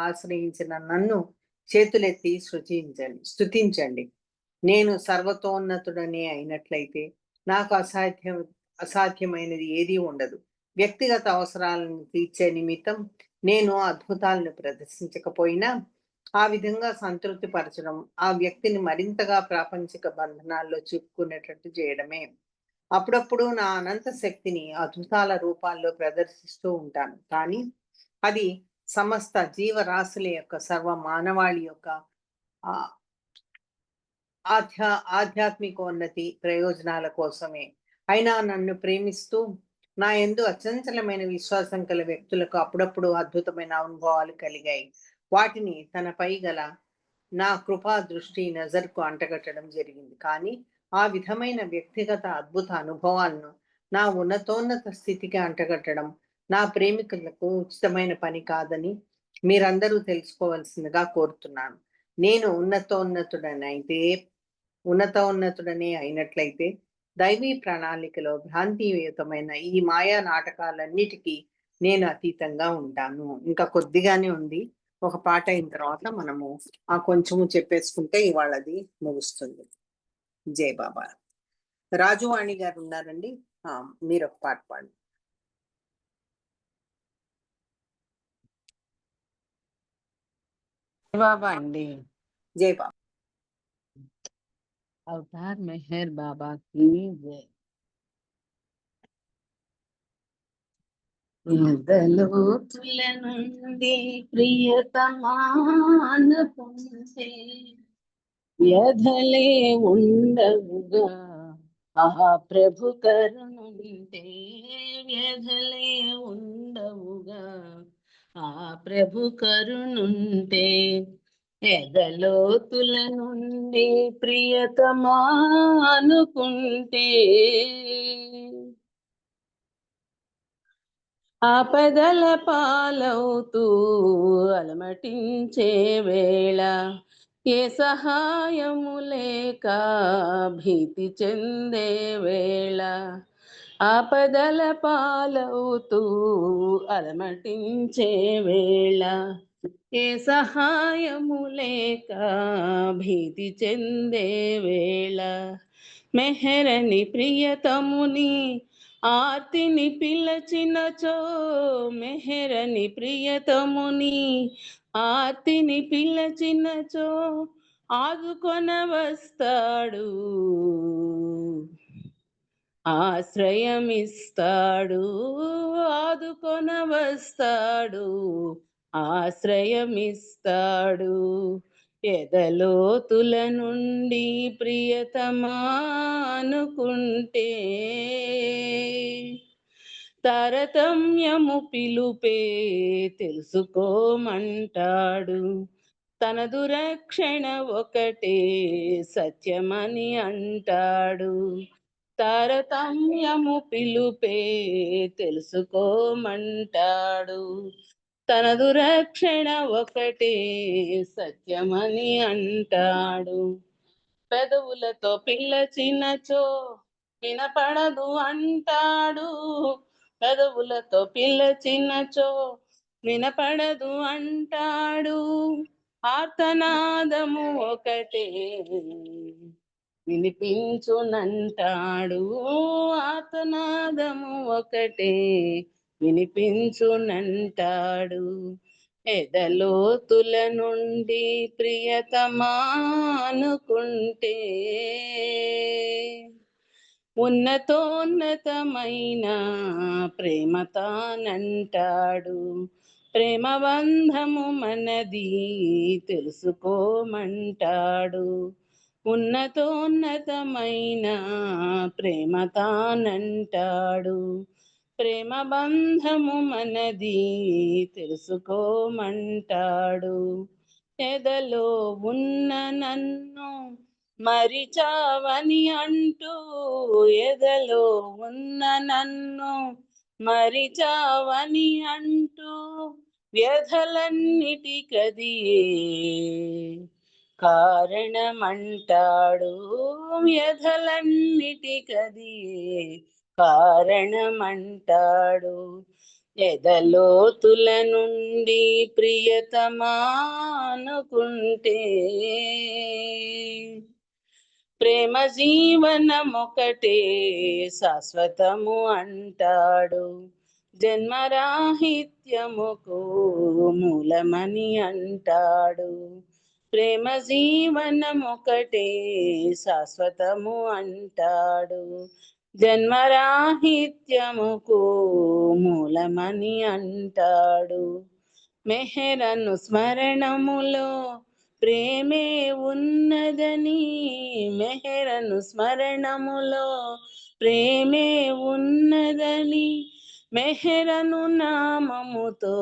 ఆశ్రయించిన నన్ను చేతులెత్తి స్తుతించండి. నేను సర్వతోన్నతుడనే అయినట్లయితే నాకు అసాధ్యమైనది ఏదీ ఉండదు. వ్యక్తిగత అవసరాలను తీర్చే నిమిత్తం నేను అద్భుతాలను ప్రదర్శించకపోయినా, ఆ విధంగా సంతృప్తి పరచడం ఆ వ్యక్తిని మరింతగా ప్రాపంచిక బంధనాల్లో చిక్కుకునేటట్టు చేయడమే. అప్పుడప్పుడు నా అనంత శక్తిని అద్భుతాల రూపాల్లో ప్రదర్శిస్తూ ఉంటాను. కానీ అది సమస్త జీవరాశుల యొక్క, సర్వ మానవాళి యొక్క ఆధ్యాత్మికోన్నతి ప్రయోజనాల కోసమే. అయినా నన్ను ప్రేమిస్తూ నా యందు అచంచలమైన విశ్వాసం గల వ్యక్తులకు అప్పుడప్పుడు అద్భుతమైన అనుభవాలు కలిగాయి. వాటిని తనపై గల నా కృపా దృష్టి నజర్కు అంటగట్టడం జరిగింది. కానీ ఆ విధమైన వ్యక్తిగత అద్భుత అనుభవాలను నా ఉన్నతోన్నత స్థితికి అంటగట్టడం నా ప్రేమికులకు ఉచితమైన పని కాదని మీరందరూ తెలుసుకోవాల్సిందిగా కోరుతున్నాను. నేను ఉన్నతోన్నతుడనే అయినట్లయితే దైవీ ప్రణాళికలో భ్రాంతియుతమైన ఈ మాయా నాటకాలన్నిటికీ నేను అతీతంగా ఉంటాను. ఇంకా కొద్దిగానే ఉంది. ఒక పాట అయిన తర్వాత మనము ఆ కొంచెము చెప్పేసుకుంటే ఇవాళది ముగుస్తుంది. జై బాబా. రాజువాణి గారు ఉన్నారండి, మీరు ఒక పాట పాడండి. బాబా అండి. జై బాబా. అవతార్ మెహర్ బాబా की जय. ఎదలోతుల నుండి ప్రియతమానపుంసే వ్యధలే ఉండవుగా ఆ ప్రభు కరుణుంటే, వ్యధలే ఉండవుగా ఆ ప్రభు కరుణుంటే. ఎదలోతుల నుండి ప్రియతమానుకుంటే, ఆపదల పాలవుతూ అలమటించే వేళ, ఏ సహాయము లేక భీతి చెందే వేళ, ఆపదల పాలవుతూ అలమటించే వేళ, ఏ సహాయము లేక భీతి చెందే వేళ, మెహరని ప్రియతముని ఆర్తిని పిలచినచో, మెహరని ప్రియతముని ఆర్తిని పిలచినచో ఆదుకొన వస్తాడు, ఆశ్రయమిస్తాడు, ఆదుకొన వస్తాడు, ఆశ్రయమిస్తాడు. ఎదలోతుల నుండి ప్రియతమా అనుకుంటే, తారతమ్యము పిలుపే తెలుసుకోమంటాడు, తన దురక్షణ ఒకటే సత్యమని అంటాడు. తారతమ్యము పిలుపే తెలుసుకోమంటాడు, తన దురక్షణ ఒకటే సత్యమని అంటాడు. పెదవులతో పిలచినచో వినపడదు అంటాడు, పెదవులతో పిలచినచో వినపడదు అంటాడు. ఆర్తనాదము ఒకటే వినిపించునంటాడు, ఆర్తనాదము ఒకటే వినిపించునంటాడు. ఎదలోతుల నుండి ప్రియతమా అనుకుంటే ఉన్నతోన్నతమైన ప్రేమ తానంటాడు. ప్రేమ బంధము మనది తెలుసుకోమంటాడు. ఉన్నతోన్నతమైన ప్రేమ తానంటాడు. ప్రేమ బంధము మనది తెలుసుకోమంటాడు. ఎదలో ఉన్న నన్ను మరిచావని అంటూ, ఎదలో ఉన్న నన్ను మరిచావని అంటూ వ్యధలన్నిటికదియే కారణమంటాడు. వ్యధలన్నిటికదియే కారణమంటాడు. ఎదలోతుల నుండి ప్రియతమా అనుకుంటే ప్రేమ జీవనమొకటే శాశ్వతము అంటాడు. జన్మరాహిత్యముకు మూలమని అంటాడు. ప్రేమ జీవనమొకటే శాశ్వతము అంటాడు. జన్మరాహిత్యముకు మూలమని అంటాడు. మెహరను స్మరణములో ప్రేమే ఉన్నదని, మెహరను స్మరణములో ప్రేమే ఉన్నదని మెహరను నామముతో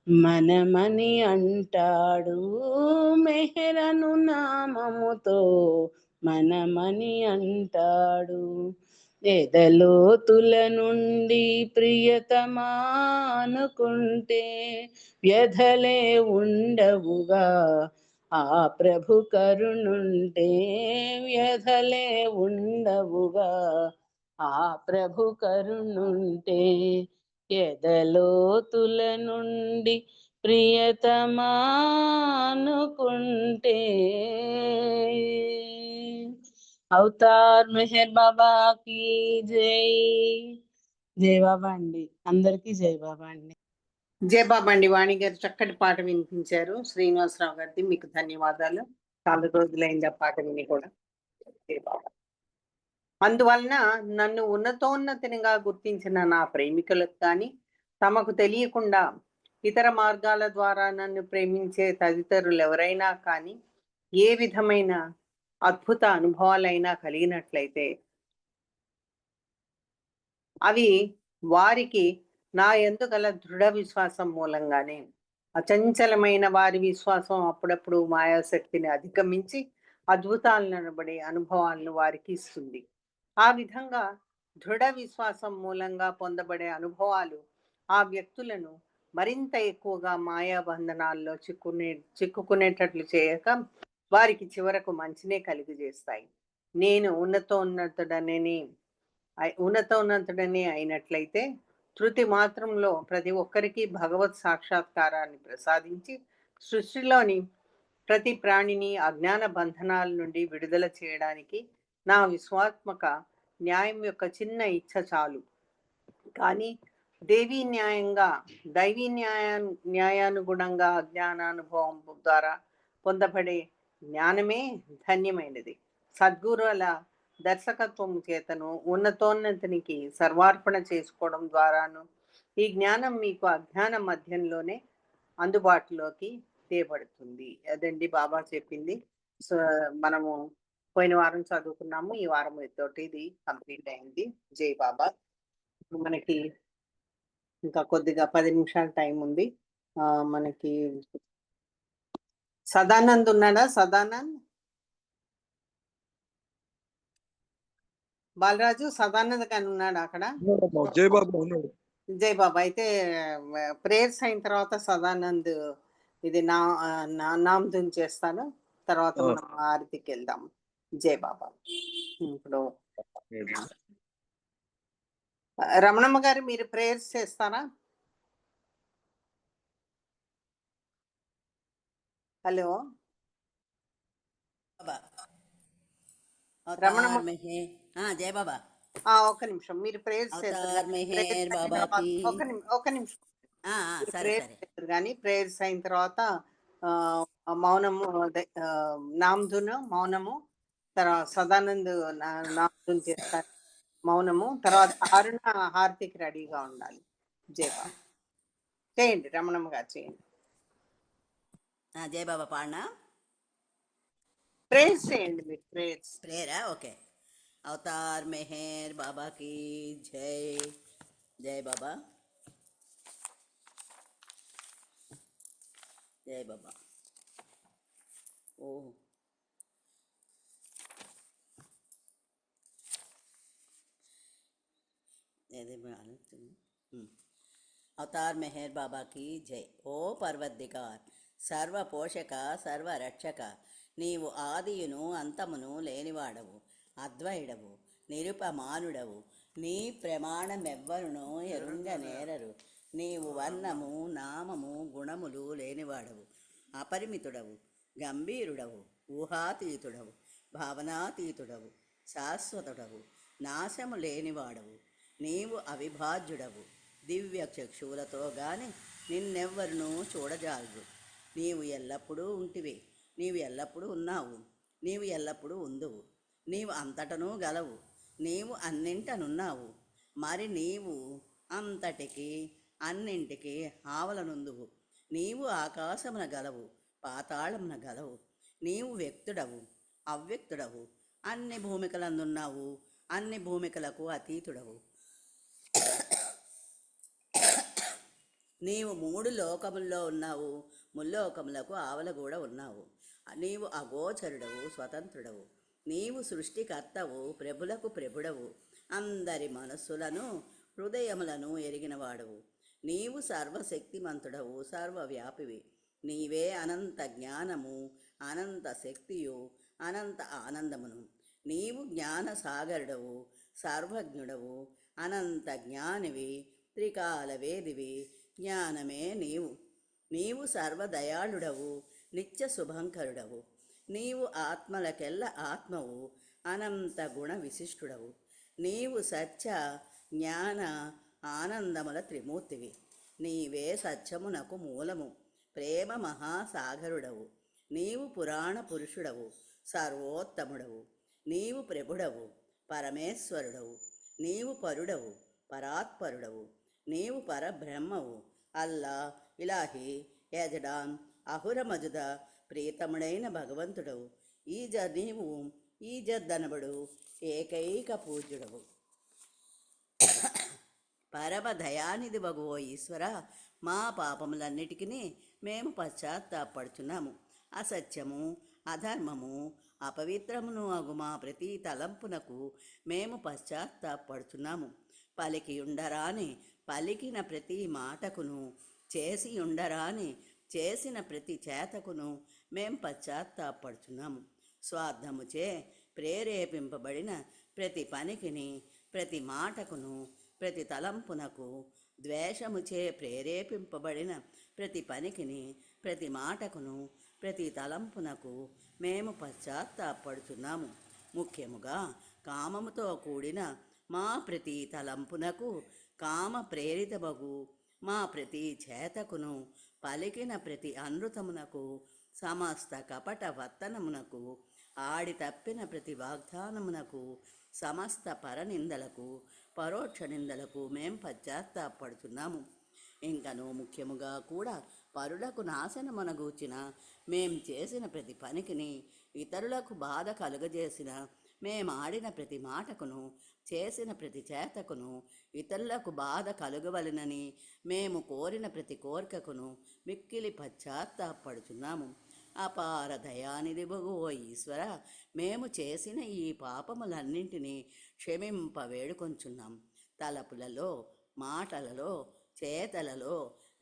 మనమని అంటాడు. మెహరను నామముతో మనమని అంటాడు. ఎదలోతుల నుండి ప్రియతమా అనుకుంటే వ్యధలే ఉండవుగా ఆ ప్రభు కరుణుంటే. వ్యధలే ఉండవుగా ఆ ప్రభు కరుణుంటే. ఎదలోతుల నుండి ప్రియతమా అనుకుంటే. అవతార్ మెహర్ బాబా की జై. జై బాబా అండి. అందరికీ జై బాబా అండి. జై బాబా అండి. వాణి గారు చక్కటి పాట వినిపించారు. శ్రీనివాసరావు గారికి మీకు ధన్యవాదాలు. చాలా రోజులైంది ఆ పాట విని కూడా. జై బాబా. అందువలన నన్ను ఉన్నతోన్నతినిగా గుర్తించిన నా ప్రేమికులకు కానీ, తమకు తెలియకుండా ఇతర మార్గాల ద్వారా నన్ను ప్రేమించే తదితరులు ఎవరైనా కానీ ఏ విధమైన అద్భుత అనుభవాలైనా కలిగినట్లయితే అవి వారికి నా యందు గల దృఢ విశ్వాసం మూలంగానే. అచంచలమైన వారి విశ్వాసం అప్పుడప్పుడు మాయాశక్తిని అధిగమించి అద్భుతాలను అనబడే అనుభవాలను వారికి ఇస్తుంది. ఆ విధంగా దృఢ విశ్వాసం మూలంగా పొందబడే అనుభవాలు ఆ వ్యక్తులను మరింత ఎక్కువగా మాయా బంధనాల్లో చిక్కుకునేటట్లు చేయక వారికి చివరకు మంచినే కలిగజేస్తాయి. నేను ఉన్నతోన్నతుడనే అయినట్లయితే తృతి మాత్రంలో ప్రతి ఒక్కరికి భగవత్ సాక్షాత్కారాన్ని ప్రసాదించి సృష్టిలోని ప్రతి ప్రాణిని అజ్ఞాన బంధనాల నుండి విడుదల చేయడానికి నా విశ్వాత్మక న్యాయం యొక్క చిన్న ఇచ్ఛ చాలు. కానీ దైవీ న్యాయానుగుణంగా అజ్ఞానానుభవం ద్వారా పొందబడే జ్ఞానమే ధన్యమైనది. సద్గురుల దర్శకత్వం చేతను ఉన్నతోన్నతినికి సర్వార్పణ చేసుకోవడం ద్వారాను ఈ జ్ఞానం మీకు అజ్ఞాన మధ్యంలోనే అందుబాటులోకి తేబడుతుంది. అదండి బాబా చెప్పింది. సో మనము పోయిన వారం చదువుకున్నాము. ఈ వారం తోటి ఇది కంప్లీట్ అయింది. జై బాబా. మనకి ఇంకా కొద్దిగా 10 నిమిషాల టైం ఉంది. మనకి సదానంద్ ఉన్నాడా? సదానంద్, బాలరాజు, సదానంద్ కానీ ఉన్నాడా అక్కడ? జై బాబా ఉన్నాడు. జై బాబా. అయితే ప్రేయర్స్ అయిన తర్వాత సదానంద్ ఇది నామధుని చేస్తాను. తర్వాత మనం ఆరతికి వెళ్దాం. జై బాబా. ఇప్పుడు రమణమ్మ గారు మీరు ప్రేయర్స్ చేస్తారా? హలో రమణమ్మ. జై బాబా. ఒక్క నిమిషం మీరు ప్రేయర్స్ చేస్తారు. అవతార్ మెహర్ బాబా కి. ఒక్క నిమిషం సరే ప్రేయర్ సరే చేస్తారు కానీ ప్రేయర్స్ అయిన తర్వాత మౌనము నామధును మౌనము తర్వాత సదానంద్ నామధును చేస్తారు మౌనము తర్వాత అరుణ హారతికి రెడీగా ఉండాలి. జయబాబా చేయండి, రమణమ్మ గారు చేయండి. జై బాబా పాడినా ప్రేయర్స్ చేయండి మీరు, ప్రేయర్స్. ప్రేయరా ఓకే. అవతార్ మెహర్ బాబాకి జై. జై బాబా, జై బాబా. ఓ అవతార్ మెహర్ బాబాకి జై. ఓ పర్వద్దిగార్, సర్వ పోషక సర్వ రక్షక, నీవు ఆదియును అంతమును లేనివాడవు, అద్వైడవు, నిరుపమానుడవు, నీ ప్రమాణమెవ్వరునో ఎరుంగ నేరరు. నీవు వర్ణము నామము గుణములు లేనివాడవు, అపరిమితుడవు, గంభీరుడవు, ఊహాతీతుడవు, భావనాతీతుడవు, శాశ్వతుడవు, నాశము లేనివాడవు. నీవు అవిభాజ్యుడవు, దివ్య చక్షువులతో గాని నిన్నెవ్వరునూ చూడజాలరు. నీవు ఎల్లప్పుడూ ఉంటివి, నీవు ఎల్లప్పుడూ ఉన్నావు, నీవు ఎల్లప్పుడూ ఉందువు, నీవు అంతటనూ గలవు, నీవు అన్నింటనున్నావు. మరి నీవు అంతటికి అన్నింటికి ఆవలనుందువు. నీవు ఆకాశమున గలవు, పాతాళమున గలవు. నీవు వ్యక్తుడవు, అవ్యక్తుడవు, అన్ని భూమికలందున్నావు, అన్ని భూమికలకు అతీతుడవు. నీవు 3 లోకముల్లో ఉన్నావు, ముల్లోకములకు ఆవల కూడా ఉన్నావు. నీవు అగోచరుడవు, స్వతంత్రుడవు. నీవు సృష్టికర్తవు, ప్రభులకు ప్రభుడవు, అందరి మనస్సులను హృదయములను ఎరిగినవాడవు. నీవు సర్వశక్తిమంతుడవు, సర్వవ్యాపివి. నీవే అనంత జ్ఞానము, అనంత శక్తియు, అనంత ఆనందమును. నీవు జ్ఞాన సాగరుడవు, సర్వజ్ఞుడవు, అనంత జ్ఞానివి, త్రికాల వేదివి. జ్ఞానమే నీవు. నీవు సర్వదయాళుడవు, నిత్య శుభంకరుడవు. నీవు ఆత్మలకెల్ల ఆత్మవు, అనంత గుణ విశిష్టుడవు. నీవు సత్య జ్ఞాన ఆనందముల త్రిమూర్తివి. నీవే సత్యమునకు మూలము, ప్రేమ మహాసాగరుడవు. నీవు పురాణ పురుషుడవు, సర్వోత్తముడవు. నీవు ప్రభుడవు, పరమేశ్వరుడవు. నీవు పరుడవు, పరాత్పరుడవు. నీవు పరబ్రహ్మవు, అల్లా, ఇలాహి, యజడాన్, అహుర మజుద, ప్రీతముడైన భగవంతుడవు. నీవు ఈజద్దనబడు ఏకైక పూజ్యుడవు. పరమ దయానిధి భగవో ఈశ్వర, మా పాపములన్నిటికీ మేము పశ్చాత్తాపడుచున్నాము. అసత్యము, అధర్మము, అపవిత్రమును అగు మా ప్రతి తలంపునకు మేము పశ్చాత్తాపడుచున్నాము. పలికియుండరాని పలికిన ప్రతి మాటకును, చేసియుండరాని చేసిన ప్రతి చేతకును మేం పశ్చాత్తాపడుచున్నాము. స్వార్థముచే ప్రేరేపింపబడిన ప్రతి పనికిని, ప్రతి మాటకును, ప్రతి తలంపునకు, ద్వేషముచే ప్రేరేపింపబడిన ప్రతి పనికిని, ప్రతి మాటకును, ప్రతి తలంపునకు మేము పశ్చాత్తాపడుచున్నాము. ముఖ్యముగా కామముతో కూడిన మా ప్రతి తలంపునకు, కామ ప్రేరితమగు మా ప్రతి చేతకును, పలికిన ప్రతి అనృతమునకు, సమస్త కపట వర్తనమునకు, ఆడి తప్పిన ప్రతి వాగ్దానమునకు, సమస్త పరనిందలకు, పరోక్ష నిందలకు మేం పశ్చాత్తాపడుచున్నాము. ఇంకనూ ముఖ్యముగా కూడా పరులకు నాశనమునగూర్చిన మేం చేసిన ప్రతి పనికిని, ఇతరులకు బాధ కలుగజేసిన మేమాడిన ప్రతి మాటకును, చేసిన ప్రతి చేతకును, ఇతరులకు బాధ కలుగవలెనని మేము కోరిన ప్రతి కోరికకును మిక్కిలి పశ్చాత్తాపడుచున్నాము. అపార దయానిధి భగవో ఈశ్వర, మేము చేసిన ఈ పాపములన్నింటినీ క్షమింప వేడుకొంచున్నాం. తలపులలో, మాటలలో, చేతలలో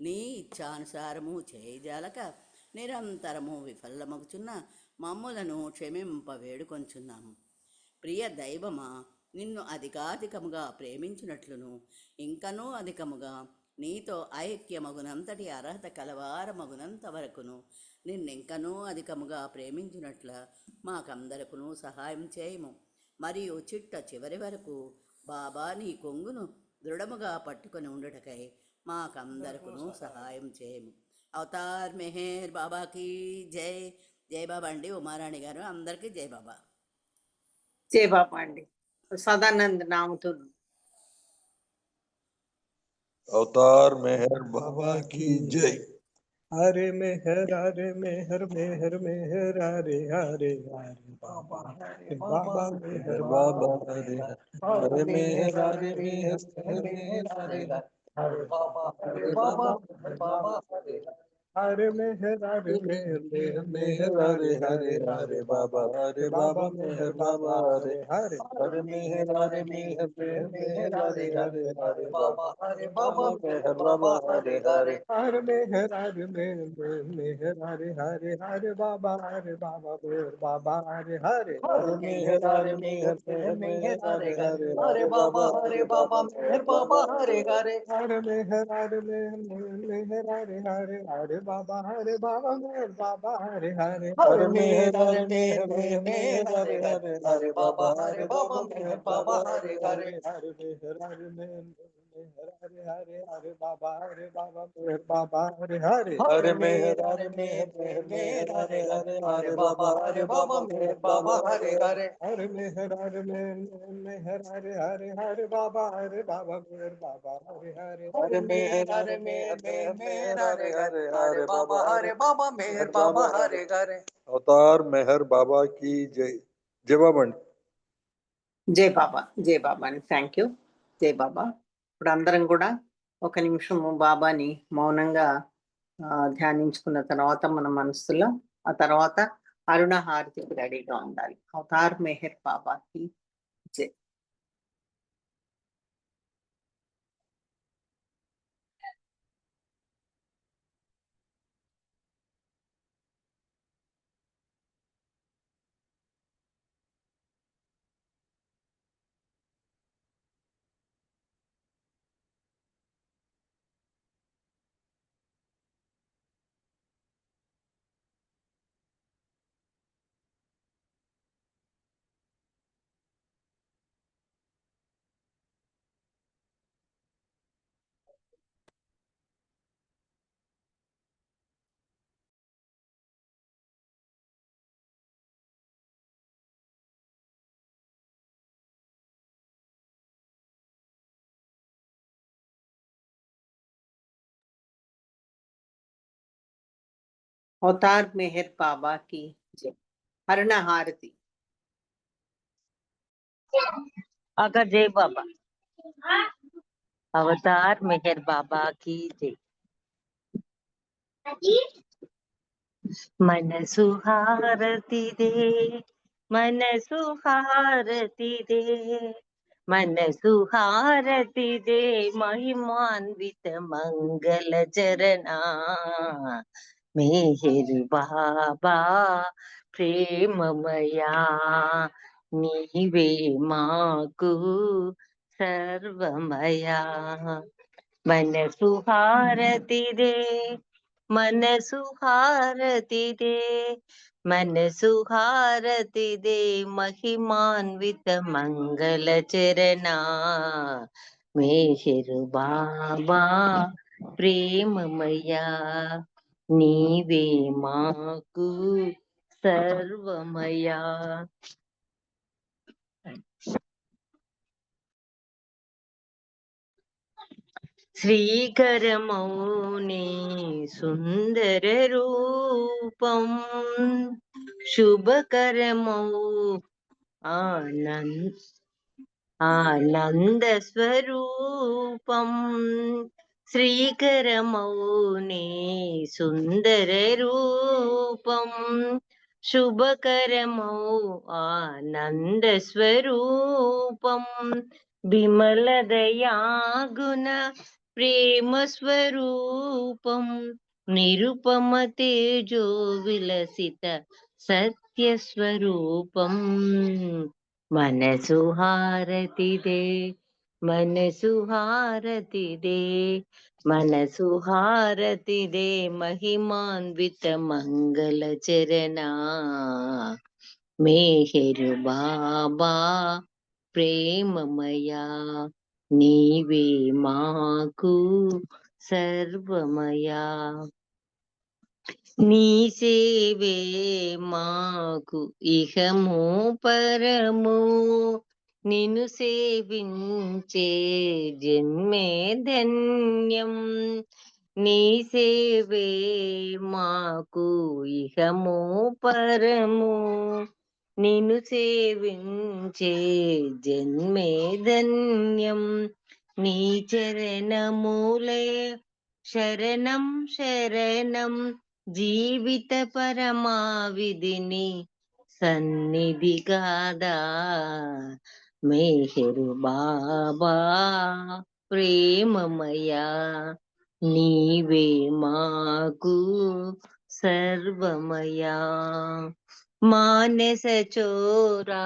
నీ ఇచ్ఛానుసారము చేయజాలక నిరంతరము విఫలమగుచున్న మమ్ములను క్షమింప వేడుకొంచున్నాము. ప్రియ దైవమా, నిన్ను అధికాధికముగా ప్రేమించినట్లును, ఇంకనూ అధికముగా నీతో ఐక్యమగునంతటి అర్హత కలవారమగునంత వరకును నిన్నెంకనూ అధికముగా ప్రేమించినట్ల మాకందరకును సహాయం చేయము. మరియు చిట్ట చివరి వరకు బాబా నీ కొంగును దృఢముగా పట్టుకొని ఉండుటకై మాకందరకును సహాయం చేయము. అవతార్ మెహర్ బాబాకి జై. జై బాబా అండి. ఉమారాణి గారు అందరికీ జై బాబా. జై బాబా అండి. సదానంద్ నామతులు. अवतार मेहर बाबा की जय. हरे मेहर हरे मेहर मेहर मेहर हरे हरे हरे बाबा मेहर बाबा हरे हरे मेहर हरे मेहर मेहर हरे हरे बाबा हरे मेहर हरे मेहर मेहर हरे हरे हरे बाबा मेहर बाबा हरे हरे हरे मेहर हरे मेहर मेहर हरे हरे हरे बाबा मेहर बाबा हरे हरे हरे मेहर हरे मेहर हरे हरे हरे बाबा मेहर बाबा हरे हरे हरे मेहर हरे मेहर मेहर हरे हरे हरे बाबा मेहर बाबा हरे हरे हरे मेहर हरे मेहर हरे हरे हरे बाबा मेहर बाबा हरे हरे हरे मेहर हरे मेहर मेहर हरे हरे हरे बाबा मेहर बाबा हरे हरे हरे मेहर हरे मेहर हरे हरे हरे बाबा मेहर बाबा हरे हरे हरे मेहर हरे मेहर मेहर हरे हरे हरे बाबा मेहर बाबा हरे हरे हरे मेहर हरे मेहर हरे हरे हरे बाबा मेहर बाबा हरे हरे हरे मेहर हरे मेहर मेहर हरे हरे हरे बाबा मेहर बाबा हरे हरे. अवतार मेहर बाबा की जय. जय बाबा अंడి. జై బాబా. జై బాబా అని. Thank you. జై బాబా. ఇప్పుడు అందరం కూడా ఒక నిమిషము బాబాని మౌనంగా ధ్యానించుకున్న తర్వాత మన మనసులో ఆ తర్వాత అరుణ హారతికి రెడీగా ఉండాలి. అవతార్ మెహర్ బాబాకి జై. అవతార్ మెహర్ బాబాకి జై. అరుణ హారతి. अगर जय बाबा. अवतार मेहर बाबा की जय. मनसु हारती दे मनसु हारती दे मनसु हारती दे महिमान्वित मंगल चरणा मेहर बाबा प्रेममया नीवे माकु सर्वमया मनसु हारती दे मनसु हारती दे मनसु हारती दे महिमान्वित मंगल चरणा मेहर बाबा प्रेममया नीवे माकु सर्वमया. श्रीकरमौनि सुंदर रूपम शुभकरमौ आनंद स्वरूपम श्रीकरमौनि सुंदर रूपम शुभकरमौ आनंद स्वरूपम विमल दयागुण प्रेम स्वरूपम निरुपम तेजो विलसित सत्य स्वरूपम मनसु हारति दे मनसु हारति दे मनसु हारति दे महिमान्वित मंगल चरणा मेहर बाबा प्रेममया नीवे माकु సర్వమయా నీ సేవే మాకు ఇహము పరము నిన్ను సేవించే జన్మే ధన్యం నీ సేవే మాకు ఇహము పరము నిన్ను సేవించే జన్మే ధన్యం నీ చరణమూలే శరణం శరణం జీవిత పరమావిధిని సన్నిధి కాదా మేహరు బాబా ప్రేమమయా నీవే మాకు సర్వమయా మానస చోరా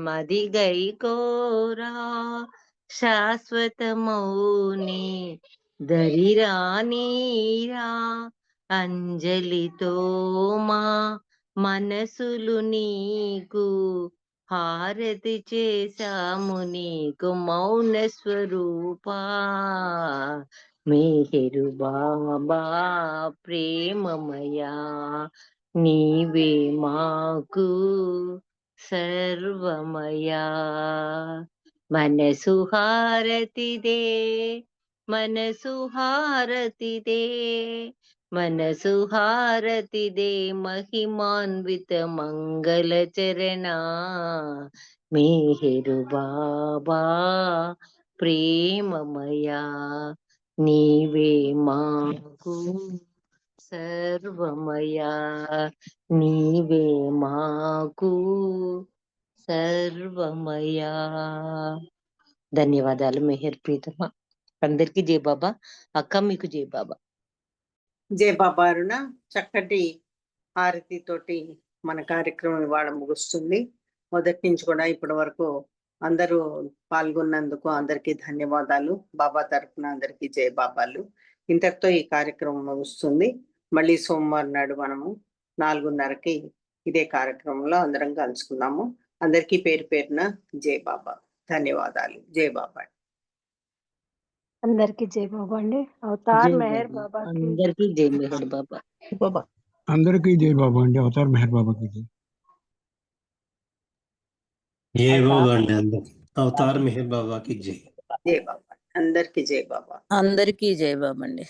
మది గైకోరా శాశ్వతమౌని దరిరానీరా అంజలితో మా మనసులు నీకు హారతి చేశాము నీకు మౌన స్వరూపా మేహరు బాబా ప్రేమమయా నీవే మాకు సర్వమయా మనసు హారతిదే మనసు హారతిదే మనసు హారతిదే మహిమాన్విత మంగళ చరణ మేహరు బాబా ప్రేమమయా నీవే మాకు సర్వమయా నీవే మాకు సర్వమయా ధన్యవాదాలు మెహర్ ప్రీతమ్మ అందరికీ జై బాబా అక్క మీకు జై బాబా జై బాబా అరుణ చక్కటి హారతితోటి మన కార్యక్రమం ఇవాళ ముగుస్తుంది మొదటి నుంచి కూడా ఇప్పటి వరకు అందరూ పాల్గొన్నందుకు అందరికీ ధన్యవాదాలు బాబా తరఫున అందరికీ జై బాబాలు ఇంతటితో ఈ కార్యక్రమం ముగుస్తుంది మళ్ళీ సోమవారం నాడు మనము 4:30కి ఇదే కార్యక్రమంలో అందరం కలుసుకున్నాము అందరికీ పేరు పేరున జై బాబా ధన్యవాదాలు జై బాబా అందరికీ జై బాబా అండి అవతార్ జై మెహర్ బాబా బాబాకి అందరికీ జై మెహర్ బాబా బాబా అందరికీ జై బాబా అండి అవతార్ మెహర్ బాబాకి జై. జై బాబా అండి అందరికి అవతార్ మెహర్ బాబాకి జై జై బాబా అందరికీ జై బాబా అందరికీ జై బాబా అండి